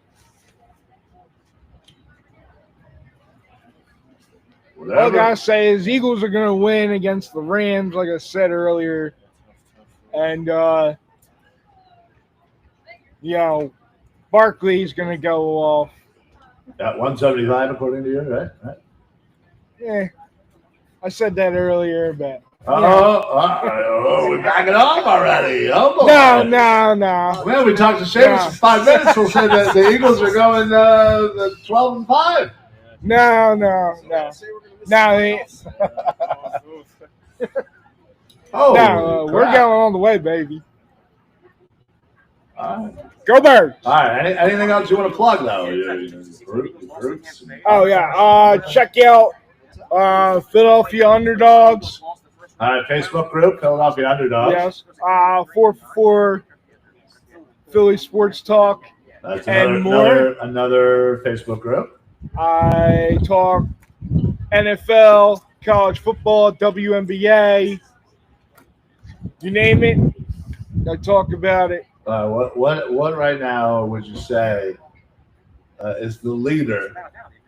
I gotta say is Eagles are gonna win against the Rams, like I said earlier, and Barkley's gonna go off. At 175, according to you, right? Yeah, I said that earlier, but. We're backing off already. Oh, boy. No. Well, we talked to Seamus for 5 minutes. We'll say that the Eagles are going 12-5. No. We're going all the way, baby. All right. Go Birds. All right. Anything else you want to plug, though? Groups? Oh yeah. Check out Philadelphia Underdogs. All right. Facebook group, Philadelphia Underdogs. Yes. 4 Philly Sports Talk. That's And more. another Facebook group. I talk NFL, college football, WNBA. You name it, I talk about it. What right now would you say is the leader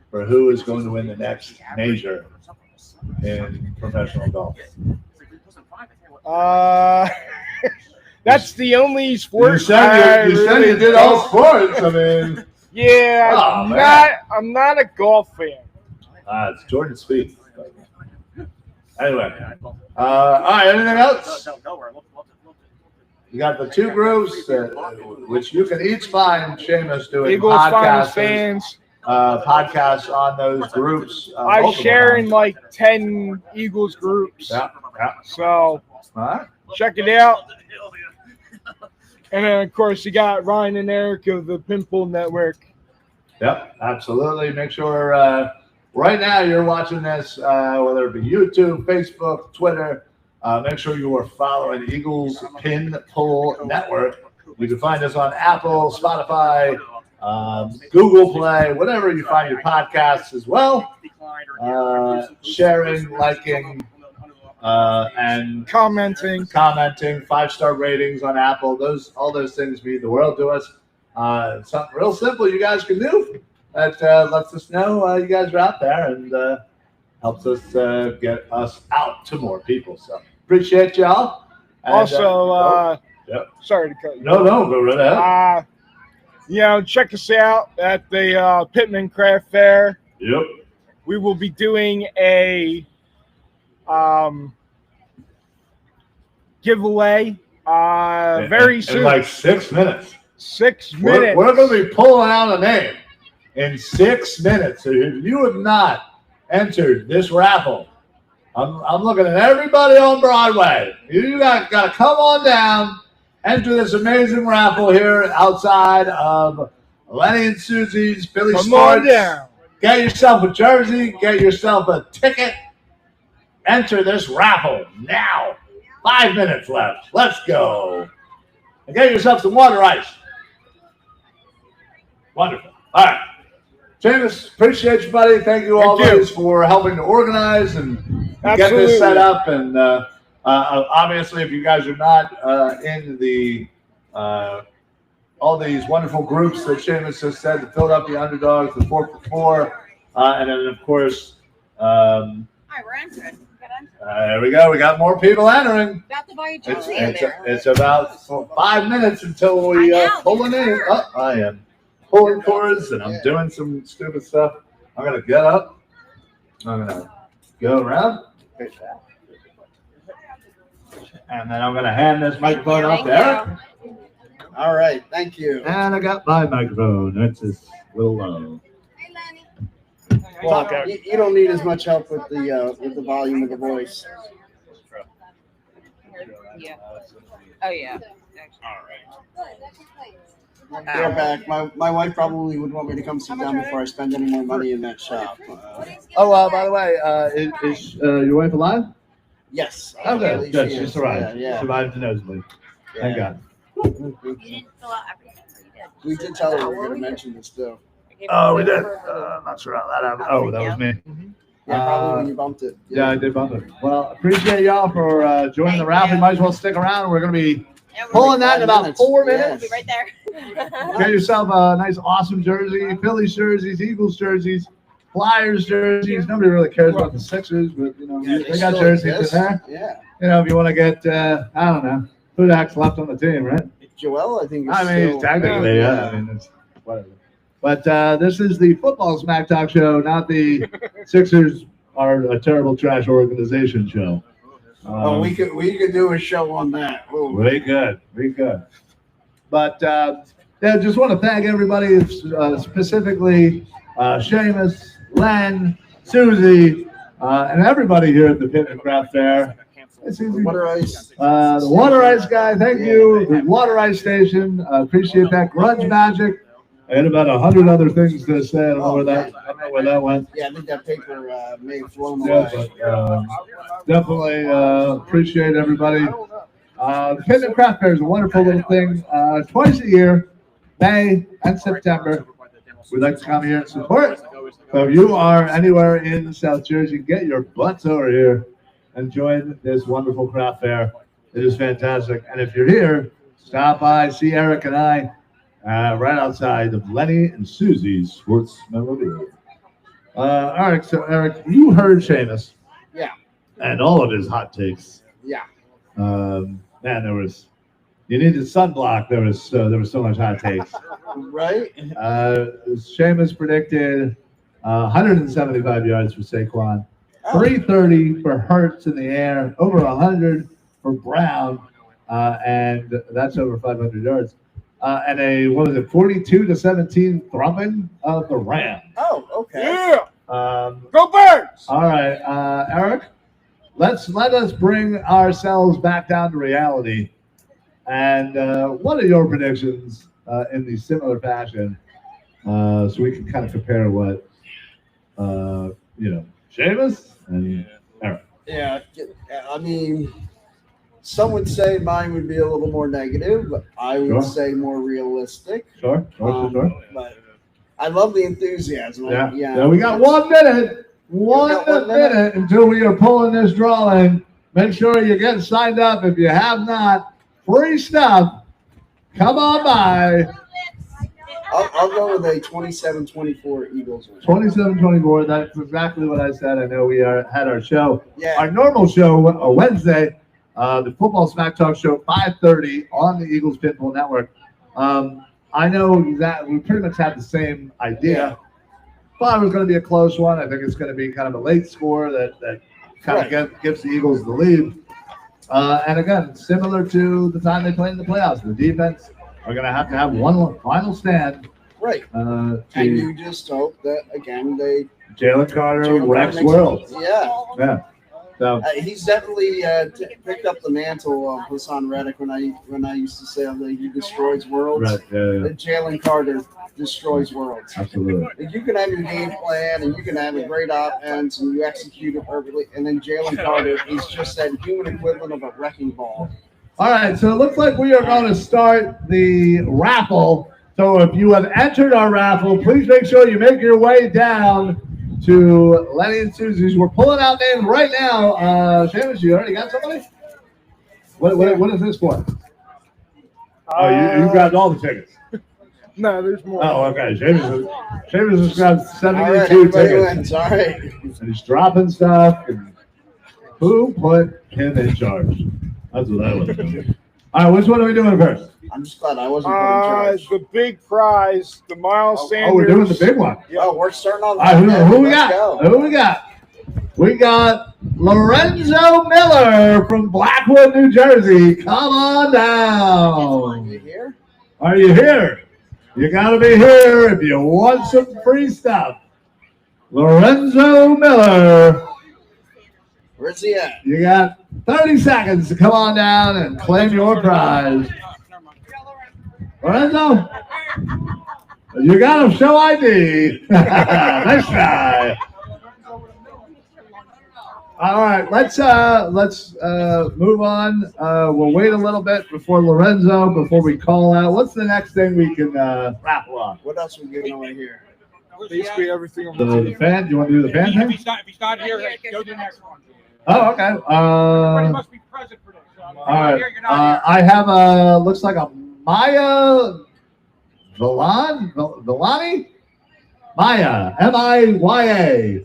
for who is going to win the next major in professional golf? That's the only sport. You said you did all sports. I mean, yeah, I'm not a golf fan. It's Jordan Spieth. Anyway, all right. Anything else? You got the 2 groups, which you can each find Seamus doing Eagles fans. Podcasts on those groups. I share in like 10 Eagles groups. Yeah. So All right. check it out. And then, of course, you got Ryan and Eric of the Pimple Network. Yep, absolutely. Make sure right now you're watching this, whether it be YouTube, Facebook, Twitter. Make sure you are following Eagles Pin Pull Network. You can find us on Apple, Spotify, Google Play, whatever you find your podcasts as well. Sharing, liking, and Commenting. 5-star ratings on Apple. All those things mean the world to us. Something real simple you guys can do that lets us know you guys are out there and helps us get us out to more people. So appreciate y'all. And, Also, yep. Sorry to cut you. No, go right ahead. Check us out at the Pitman Craft Fair. Yep. We will be doing a giveaway very soon. In like 6 minutes. 6 minutes. We're going to be pulling out a name in 6 minutes. So if you have not entered this raffle, I'm looking at everybody on Broadway. You got to come on down, enter this amazing raffle here outside of Lenny and Suzy's Philly Come Sports. on down. Get yourself a jersey. Get yourself a ticket. Enter this raffle now. 5 minutes left. Let's go. And get yourself some water ice. Wonderful. All right. Seamus, appreciate you, buddy. Thank you always for helping to organize and get this set up. And obviously, if you guys are not in the all these wonderful groups that Seamus just said, the Philadelphia Underdogs, the 4x4, and then, of course, Hi, we're entering. there we go. We got more people entering. About to buy a jersey in there. It's about 5 minutes until we pull a name. Oh, I am pulling cords and I'm doing some stupid stuff. I'm going to get up. I'm going to go around. And then I'm going to hand this microphone off to Eric. All right, thank you. And I got my microphone. That's just a little low. Hey, Lenny. Well, you don't need as much help with the volume of the voice. Yeah. Oh, yeah. Go back. My wife probably would want me to come sit down before I spend any more money in that shop. By the way, is your wife alive? Yes. Okay, good. She is. survived. Yeah. Survived the nosebleed. Thank God. You didn't fill out everything, so you did. We did tell her we were going to mention this too. Oh, we did. I'm not sure how that happened. Oh, that was me. Yeah, probably when you bumped it. Yeah, I did bump it. Well, appreciate y'all for joining the raffle. You might as well stick around. We're going to be pulling that in about 4 minutes. We'll be right there. Get yourself a nice, awesome jersey. Phillies jerseys, Eagles jerseys, Flyers jerseys. Nobody really cares about the Sixers, but, they got jerseys in there. Yeah. If you want to get, I don't know, who the heck's left on the team, right? Joel, I think. Technically, yeah. It's whatever. But this is the Football Smack Talk show, not the Sixers are a terrible trash organization show. We could do a show on that. Ooh. Very good. But just want to thank everybody, specifically Seamus, Len, Suzy, and everybody here at the Pitman Craft Fair. Hey, Suzy. Water ice. The Water Ice guy, thank you. The Water Ice Station, appreciate that. Grudge Magic. I had about 100 other things to say. I don't know where that went. Yeah, I think that paper may have flown Yeah, away. but definitely appreciate everybody. The Pitman Craft Fair is a wonderful little thing. Twice a year, May and September. We'd like to come here and support. So if you are anywhere in South Jersey, get your butts over here and join this wonderful craft fair. It is fantastic. And if you're here, stop by, see Eric and I right outside of Lenny and Suzy's Sports Memorabilia. All right, so Eric, you heard Seamus. Yeah. And all of his hot takes. Yeah. Man, you needed sunblock. There was so much hot takes. Right? Seamus predicted 175 yards for Saquon, 330 for Hurts in the air, over 100 for Brown, and that's over 500 yards. And a 42-17 thrumming of the Rams. Oh, okay. Yeah. Go Birds! All right, Eric, let us bring ourselves back down to reality. And what are your predictions in the similar fashion, so we can kind of compare what Seamus and Eric. Yeah, I mean, some would say mine would be a little more negative, but I would say more realistic. Sure. But I love the enthusiasm. Yeah, we got 1 minute. One minute until we are pulling this drawing. Make sure you get signed up. If you have not, free stuff. Come on by. I'll go with a 27-24 Eagles win. 27-24. That's exactly what I said. I know we had our show. Yeah. Our normal show, Wednesday, the Football Smack Talk show, 5:30 on the Eagles Pitbull Network. I know that we pretty much have the same idea. Thought it was going to be a close one. I think it's going to be kind of a late score that kind of gives the Eagles the lead. And again, similar to the time they played in the playoffs, the defense are going to have one final stand. Right. And you just hope that, again, Jalen Carter wrecks world. Yeah. So he's definitely picked up the mantle of Hassan Reddick when I used to say that he destroys worlds. Right, yeah. Jalen Carter destroys worlds. Absolutely. If you can have your game plan and you can have a great offense and you execute it perfectly, and then Jalen Carter is just that human equivalent of a wrecking ball. All right, so it looks like we are going to start the raffle. So if you have entered our raffle, please make sure you make your way down to Lenny and Suzy's. We're pulling out names right now. Seamus, you already got somebody? What is this for? You grabbed all the tickets. No, there's more. Oh, okay. Seamus has grabbed 72 everybody tickets. wins. All right. And he's dropping stuff. And who put him in charge? That's what I was doing. All right, which one are we doing first? I'm just glad I wasn't put in charge. The big prize, the Miles Sanders. Oh, we're doing the big one. Yeah, we're starting on All right, who we Let's got? go. Who we got? We got Lorenzo Miller from Blackwood, New Jersey. Come on down. You here? Are you here? You got to be here if you want some free stuff. Lorenzo Miller. Where's he at? You got 30 seconds to come on down and claim your prize. Lorenzo, you got to show ID. Nice try. All right, let's move on. We'll wait a little bit before we call out. What's the next thing we can raffle on? What else are we giving away here? Basically everything on The fan? You want to do the fan thing? If he's not here, go to the next one. Oh, okay. Everybody must be present for this. All right. I have looks like a Maya Villani? Maya. M-I-Y-A.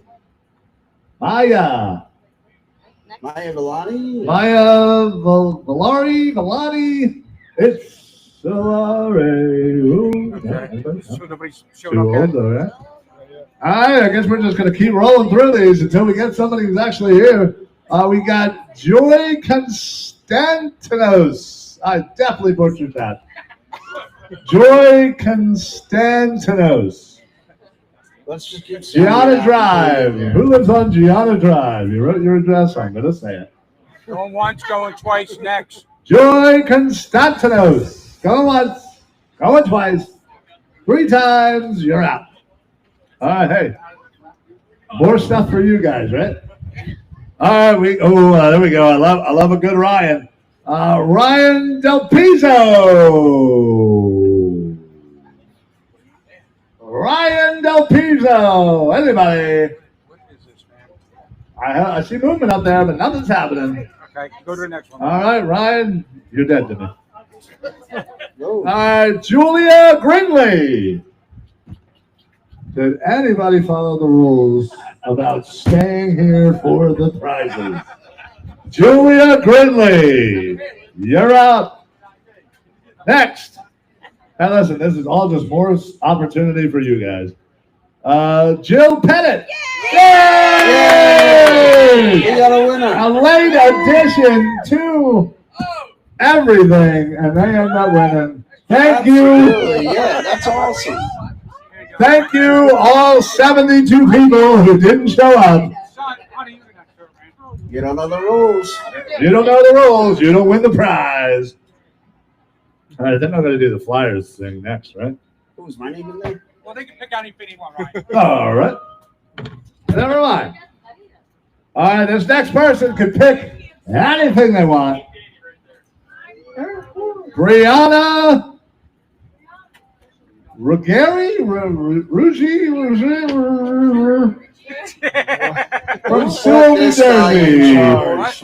Maya. Maya Villani? Maya Villani. It's Solare. So nobody's showing Too up old, yet. though, right? All right, I guess we're just going to keep rolling through these until we get somebody who's actually here. We got Joy Constantinos. I definitely butchered that. Joy Constantinos. Let's just keep Gianna Drive. Who lives on Gianna Drive? You wrote your address. I'm going to say it. Going once, going twice, next. Joy Constantinos. Going once, going twice, 3 times, you're out. All right, hey. More stuff for you guys, right? All right, there we go. I love a good Ryan. Ryan Del Pizzo. Ryan Del Pizzo. Anybody? What is this, man? I see movement up there, but nothing's happening. Okay, go to the next one. All right, Ryan, you're dead to me. Whoa. All right, Julia Grinley. Did anybody follow the rules about staying here for the prizes? Julia Grinley, you're up. Next. Now listen, this is all just more opportunity for you guys. Jill Pettit. Yay! We got a winner. A late addition to everything, and they end up winning. Thank you. Absolutely, yeah, that's awesome. Thank you, all 72 people who didn't show up. You don't know the rules. You don't know the rules. You don't win the prize. All right, then I'm going to do the Flyers thing next, right? Who's my name in there? Well, they can pick out anything one, right? All right. Never mind. All right, this next person can pick anything they want. Brianna Ruggieri? From Sewell, New Jersey.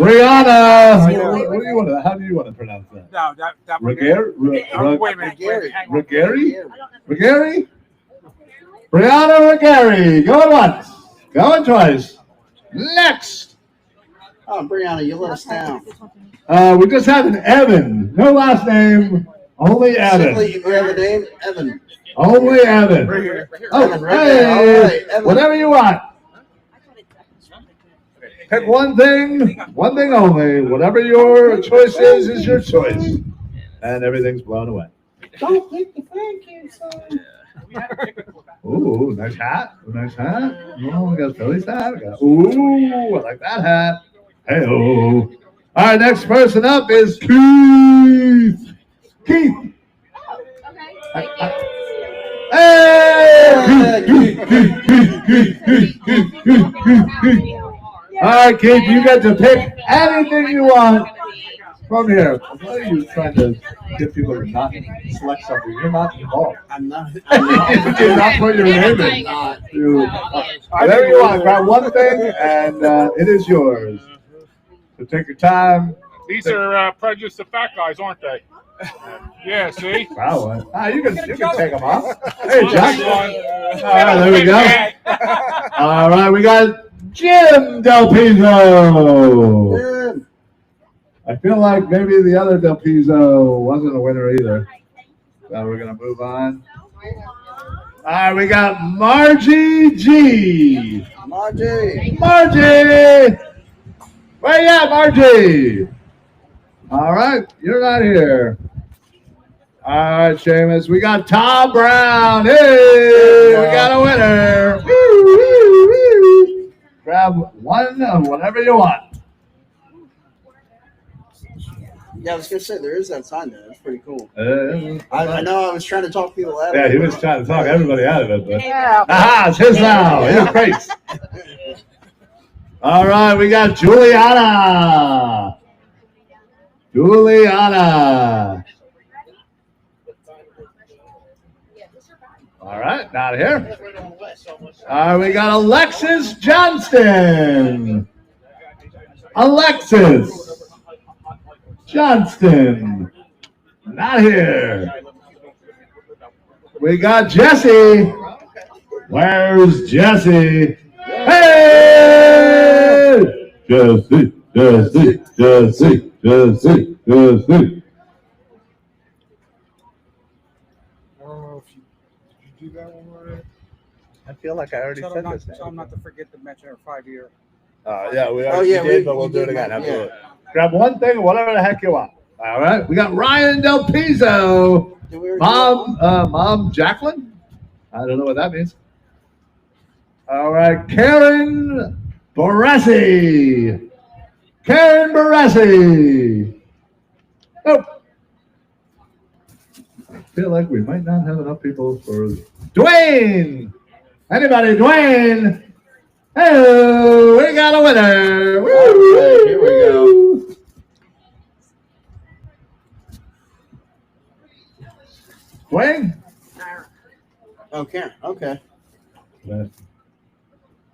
Brianna. How do you want to pronounce that? No, that Ruggieri? Wait a minute. Hang on. Ruggieri? Ruggieri? Brianna Ruggieri. Going once. Going twice. Next. Oh, Brianna, you let us down. We just have an Evan. No last name. Only Evan. Simply, you have a name? Evan. Only Evan. Oh, Evan, right there. All hey, right, Evan. whatever you want. Pick one thing only. Whatever your choice is your choice. And everything's blown away. Don't pick the thank you, son. Ooh, nice hat. Nice hat. Oh, we got Philly's hat. Ooh, I like that hat. Hey-oh. All right, next person up is Keith. Keith. Hey! Keith. All right, Keith, you get to pick anything you want from here. Why are you trying to get people to not select something? You're not involved. I'm not. You did not put your name in. Whatever you want, grab one thing, and it is yours. So take your time. These are prejudiced to fat guys, aren't they? Yeah, see? Wow, you can take them off. Hey, Jack. One. All right, there we go. All right, we got Jim Del Pizzo. Jim. I feel like maybe the other Del Pizzo wasn't a winner either. So we're going to move on. All right, we got Margie G. Margie. Margie! Where you at, Margie? All right, you're not here. All right, Seamus, we got Tom Brown. Hey, we got a winner. Woo, woo, woo. Grab one of whatever you want. Yeah, I was gonna say there is that sign there. That's pretty cool. I I know. I was trying to talk people out. Yeah, he was trying to talk everybody out of it, but aha, it's his now. He's great. All right, we got Juliana. Juliana. All right, not here. All right, we got Alexis Johnston. Alexis Johnston. Not here. We got Jesse. Where's Jesse? Hey! Jesse, Jesse, Jesse, Jesse, Jesse. I feel like I already said this. Tell them not to forget to mention our 5-year. Yeah, we Oh, yeah, did, we- but we'll we do it did again. that, Absolutely. Grab one thing, whatever the heck you want. All right. We got Ryan Del Pizzo. Did we already Mom Jacqueline? I don't know what that means. All right. Karen Barassi. Karen Barassi. Nope. I feel like we might not have enough people for Dwayne. Anybody, Dwayne? Hey, we got a winner. Woo, Okay, here we go. Dwayne? Okay. Okay. Good.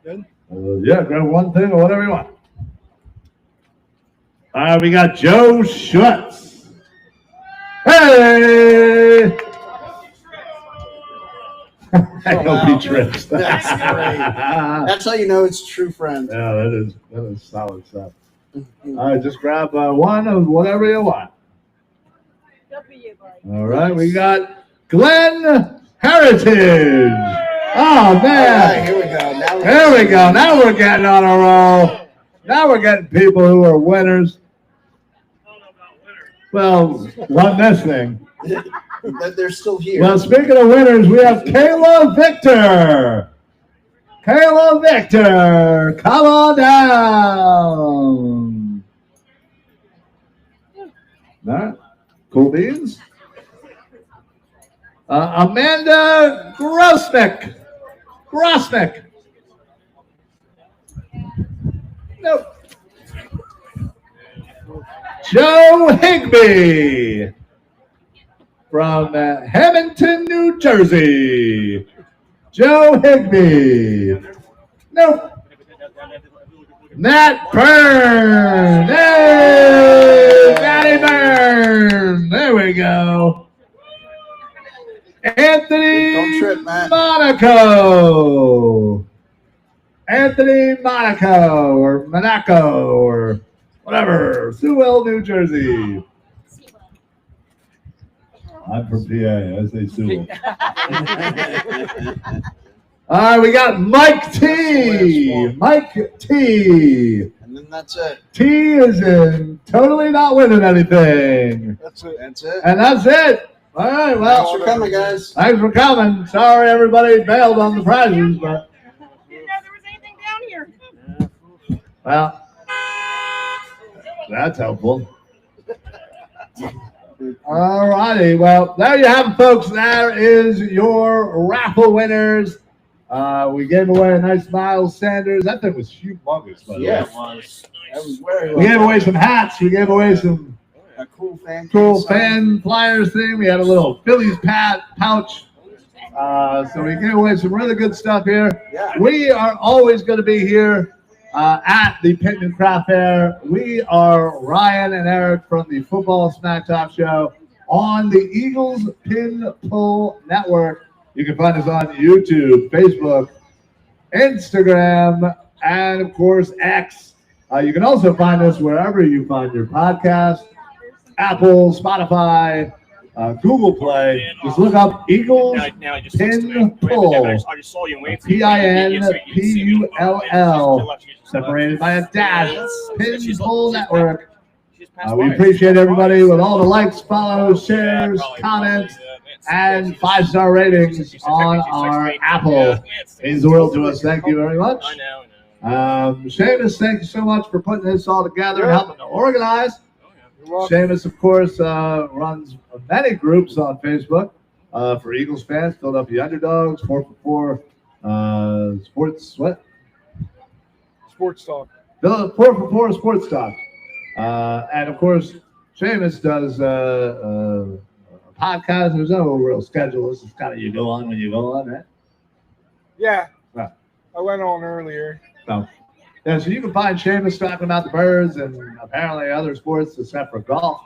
Yeah, grab one thing or whatever you want. We got Joe Schutz. Hey! I hope he trips. That's great. That's how you know it's true friend. Yeah, that is solid stuff. All right, just grab one of whatever you want. All right, we got Glenn Heritage. Oh All man! right, here we go. There we go. Now we're getting on a roll. Now we're getting people who are winners. Well, won this thing. But they're still here. Well, speaking of winners, we have Kayla Victor. Kayla Victor, come on down. All right. Cool beans. Amanda Grosnick. Nope. Joe Higbee from Hamilton, New Jersey. Joe Higbee. Nope. Nat Byrne. Hey, Natty Byrne. There we go. Anthony Don't trip, Matt. Monaco. Anthony Monaco or whatever. Sewell, New Jersey. I'm from PA. I say Sewell. All right, we got Mike T. Mike T. And then that's it. T is in totally not winning anything. That's it. That's it. And that's it. All right, well. Thanks for coming, guys. Thanks for coming. Sorry everybody bailed on the prizes, but. Didn't know there was anything down here. Well, that's helpful. All righty. Well, there you have it, folks. There is your raffle winners. We gave away a nice Miles Sanders. That thing was humongous, by the Yeah, way. it was. That was very We gave away some hats. We gave away some a cool fan. fan flyers thing. We had a little Phillies pouch. So we gave away some really good stuff here. Yeah. We are always going to be here at the Pitman Craft Fair. We are Ryan and Eric from the Football Smack Talk Show on the Eagles Pin Pull Network. You can find us on YouTube, Facebook, Instagram, and of course X. You can also find us wherever you find your podcast, Apple, Spotify, Google Play. Just look up Eagles Pin Pull, PINPULL, separated by a dash, Pin Pull Network. We appreciate everybody with all the likes, follows, shares, comments, and 5-star ratings on our Apple. Means the world to us. Thank you very much. Seamus, thank you so much for putting this all together and helping to organize. Seamus, of course, runs many groups on Facebook for Eagles fans, Philadelphia Underdogs, 4for4 Sports, what? Sports Talk. 4for4 Sports Talk. And, of course, Seamus does a podcast. There's no real schedule. This is kind of you go on when you go on, right? Yeah. Yeah. I went on earlier. So, yeah, so you can find Seamus talking about the birds and apparently other sports except for golf.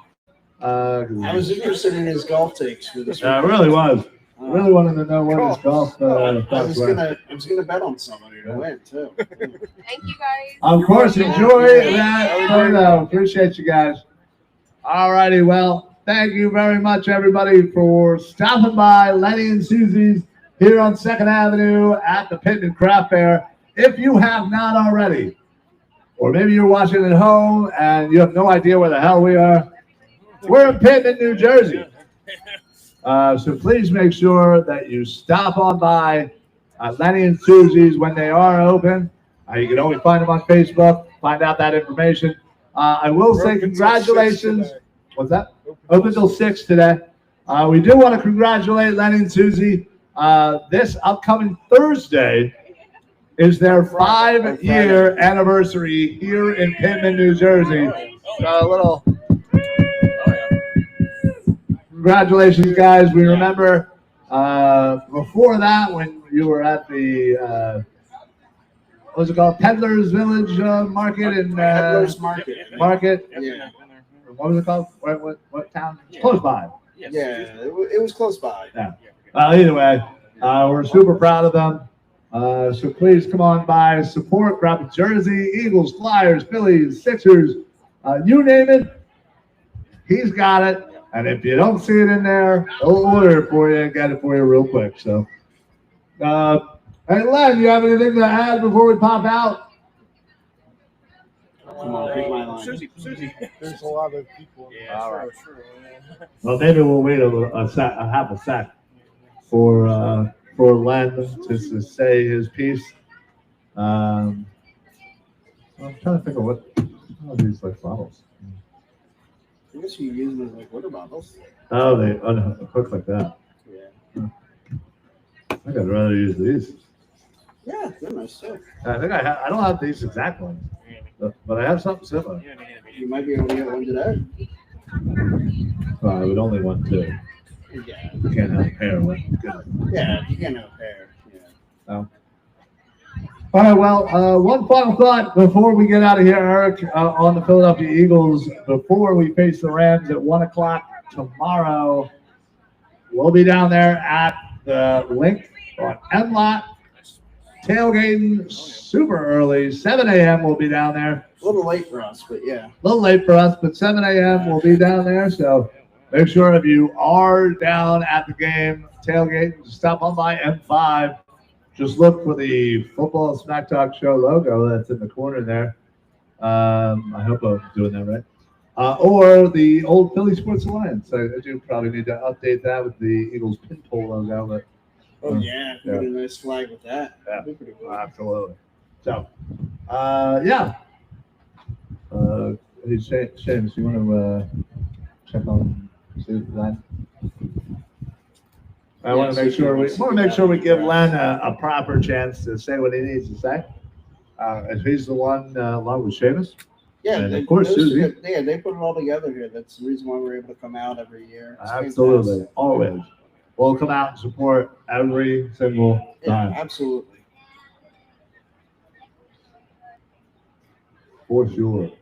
I was interested in his golf takes for this. I really was. Really wanted to know what his golf I thoughts was were. gonna bet on somebody to win too. Thank you guys. Of course, enjoy that photo. Appreciate you guys. All righty, well, thank you very much, everybody, for stopping by Lenny and Suzy's here on 2nd Avenue at the Pitman Craft Fair. If you have not already, or maybe you're watching at home and you have no idea where the hell we are, we're in Pitman, New Jersey. So please make sure that you stop on by Lenny and Suzy's when they are open. You can always find them on Facebook, find out that information. I will say Open till 6 congratulations. today. What's that? Open till 6 today. We do want to congratulate Lenny and Suzy. This upcoming Thursday is their 5-year anniversary here in Pitman, New Jersey. So a little congratulations, guys. We remember before that when you were at the what was it called? Peddler's Village Market in Peddler's Market. Market. Yeah. What was it called? What town? It's close by. Yeah, it was close by. Yeah. Either way, we're super proud of them. So please come on by, support, grab a jersey, Eagles, Flyers, Phillies, Sixers, you name it, he's got it. And if you don't see it in there, he'll order it for you and get it for you real quick. So, hey, Len, you have anything to add before we pop out? Come on, pick my line. Suzy. There's a lot of people. Yeah, All right. true. Well, maybe we'll wait a half a sec for Len to say his piece. I'm trying to think of what are these like bottles. I guess you use them as like water bottles. Oh, they hook like that. Yeah. I think I'd rather use these. Yeah, they're nice too. I think I don't have these exact ones, but I have something similar. You might be able to get one today. I would only want two. Yeah. You can't have a pair. Yeah, you can have a pair. Yeah. All right, well, one final thought before we get out of here, Eric, on the Philadelphia Eagles. Before we face the Rams at 1 o'clock tomorrow, we'll be down there at the Link on M-Lot, tailgating super early. 7 a.m. we'll be down there. A little late for us, but yeah. A little late for us, but 7 a.m. we'll be down there. So make sure if you are down at the game, tailgating, stop on by M5. Just look for the Football Smack Talk Show logo that's in the corner there. I hope I'm doing that right. Or the old Philly Sports Alliance. I do probably need to update that with the Eagles pinpole logo. But, Yeah, put a nice flag with that. Yeah. That'd be pretty cool. Absolutely. So, yeah. Hey, Seamus, you want to check on Len? I want to make sure we give Len a proper chance to say what he needs to say. If he's the one along with Seamus. Yeah, And of course, Suzy. They put it all together here. That's the reason why we're able to come out every year. It's Absolutely, fantastic. always. We'll come out and support every single time. Yeah, absolutely. For sure.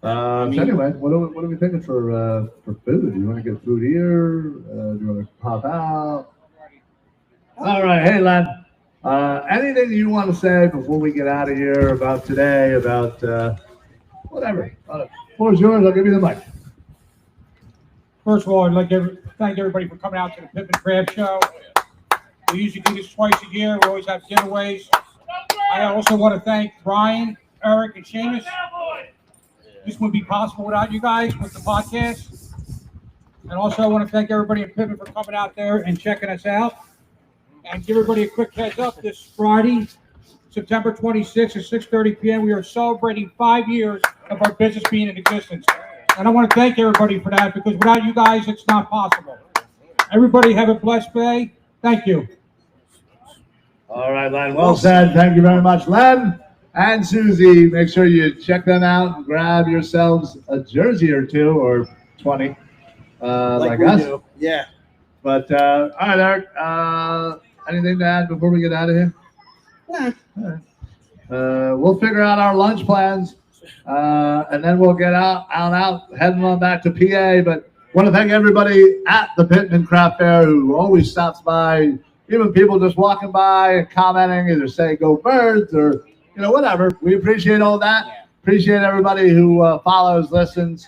So anyway, what are we thinking for food? Do you want to get food here? Do you want to pop out? All right, hey Len. Anything you want to say before we get out of here about today? About whatever. Floor's yours. I'll give you the mic. First of all, I'd like to thank everybody for coming out to the Pitman Craft Show. We usually do this twice a year. We always have giveaways. I also want to thank Brian, Eric, and Seamus. This wouldn't be possible without you guys with the podcast. And also I want to thank everybody in Pitman for coming out there and checking us out. And give everybody a quick heads up. This Friday, September 26th at 6:30 p.m., we are celebrating 5 years of our business being in existence. And I want to thank everybody for that because without you guys, it's not possible. Everybody have a blessed day. Thank you. All right, Len. Well said. Thank you very much, Len and Suzy. Make sure you check them out and grab yourselves a jersey or two or 20, like we us. do. Yeah. But all right, Eric. Anything to add before we get out of here? Yeah. All right. We'll figure out our lunch plans, and then we'll get out, heading on back to PA. But want to thank everybody at the Pitman Craft Fair who always stops by. Even people just walking by and commenting, either say "Go Birds" or whatever. We appreciate all that. Yeah. Appreciate everybody who follows, listens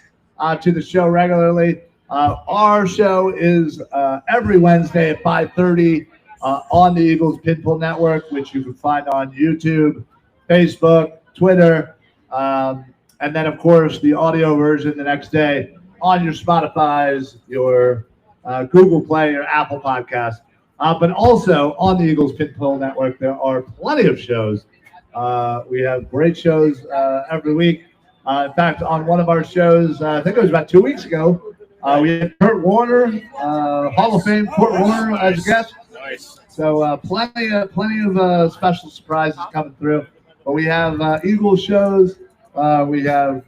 to the show regularly. Our show is every Wednesday at 5:30 on the Eagles Pinpool Network, which you can find on YouTube, Facebook, Twitter, and then, of course, the audio version the next day on your Spotify's, your Google Play, your Apple Podcast. But also on the Eagles Pinpool Network, there are plenty of shows We have great shows every week. In fact, on one of our shows, I think it was about 2 weeks ago, we had Kurt Warner, Hall of Fame Kurt Warner as a guest. Nice. So plenty of special surprises coming through. But we have Eagles shows. We have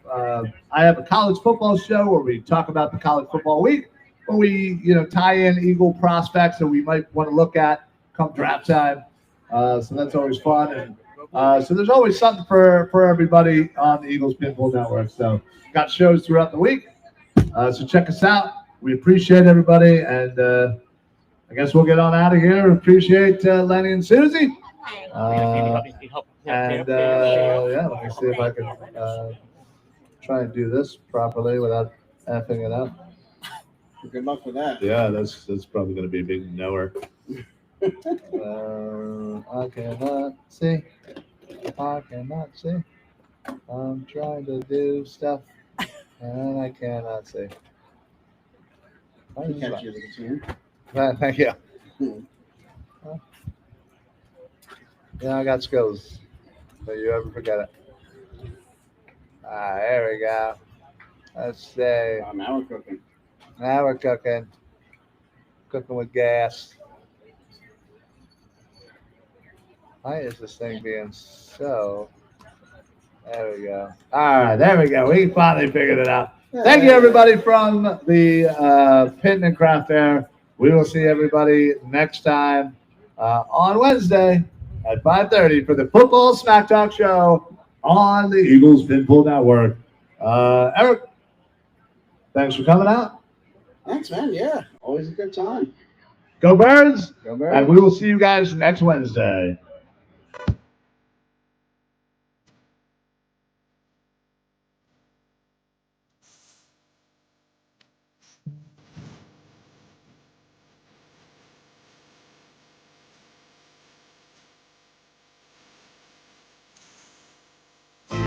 I have a college football show where we talk about the college football week, where we tie in Eagle prospects that we might want to look at come draft time. So that's always fun. And so there's always something for everybody on the Eagles Pinball Network. So got shows throughout the week. So check us out. We appreciate everybody, and I guess we'll get on out of here. Appreciate Lenny and Suzy. Yeah, let me see if I can try and do this properly without effing it up. Good luck with that. Yeah, that's probably going to be a big knower. I cannot see. I cannot see. I'm trying to do stuff, and I cannot see. Catch you with a tune. Thank you. Yeah, I got skills. Don't you ever forget it. There we go. Let's see. Now we're cooking. Now we're cooking. Cooking with gas. Why is this thing being so? There we go. All right, there we go. We finally figured it out. Thank you, everybody, from the Pitman Craft Fair. We will see everybody next time on Wednesday at 5:30 for the Football Smack Talk Show on the Eagles Pinball Network. Eric, thanks for coming out. Thanks, man. Yeah, always a good time. Go Birds. Go Birds. And we will see you guys next Wednesday.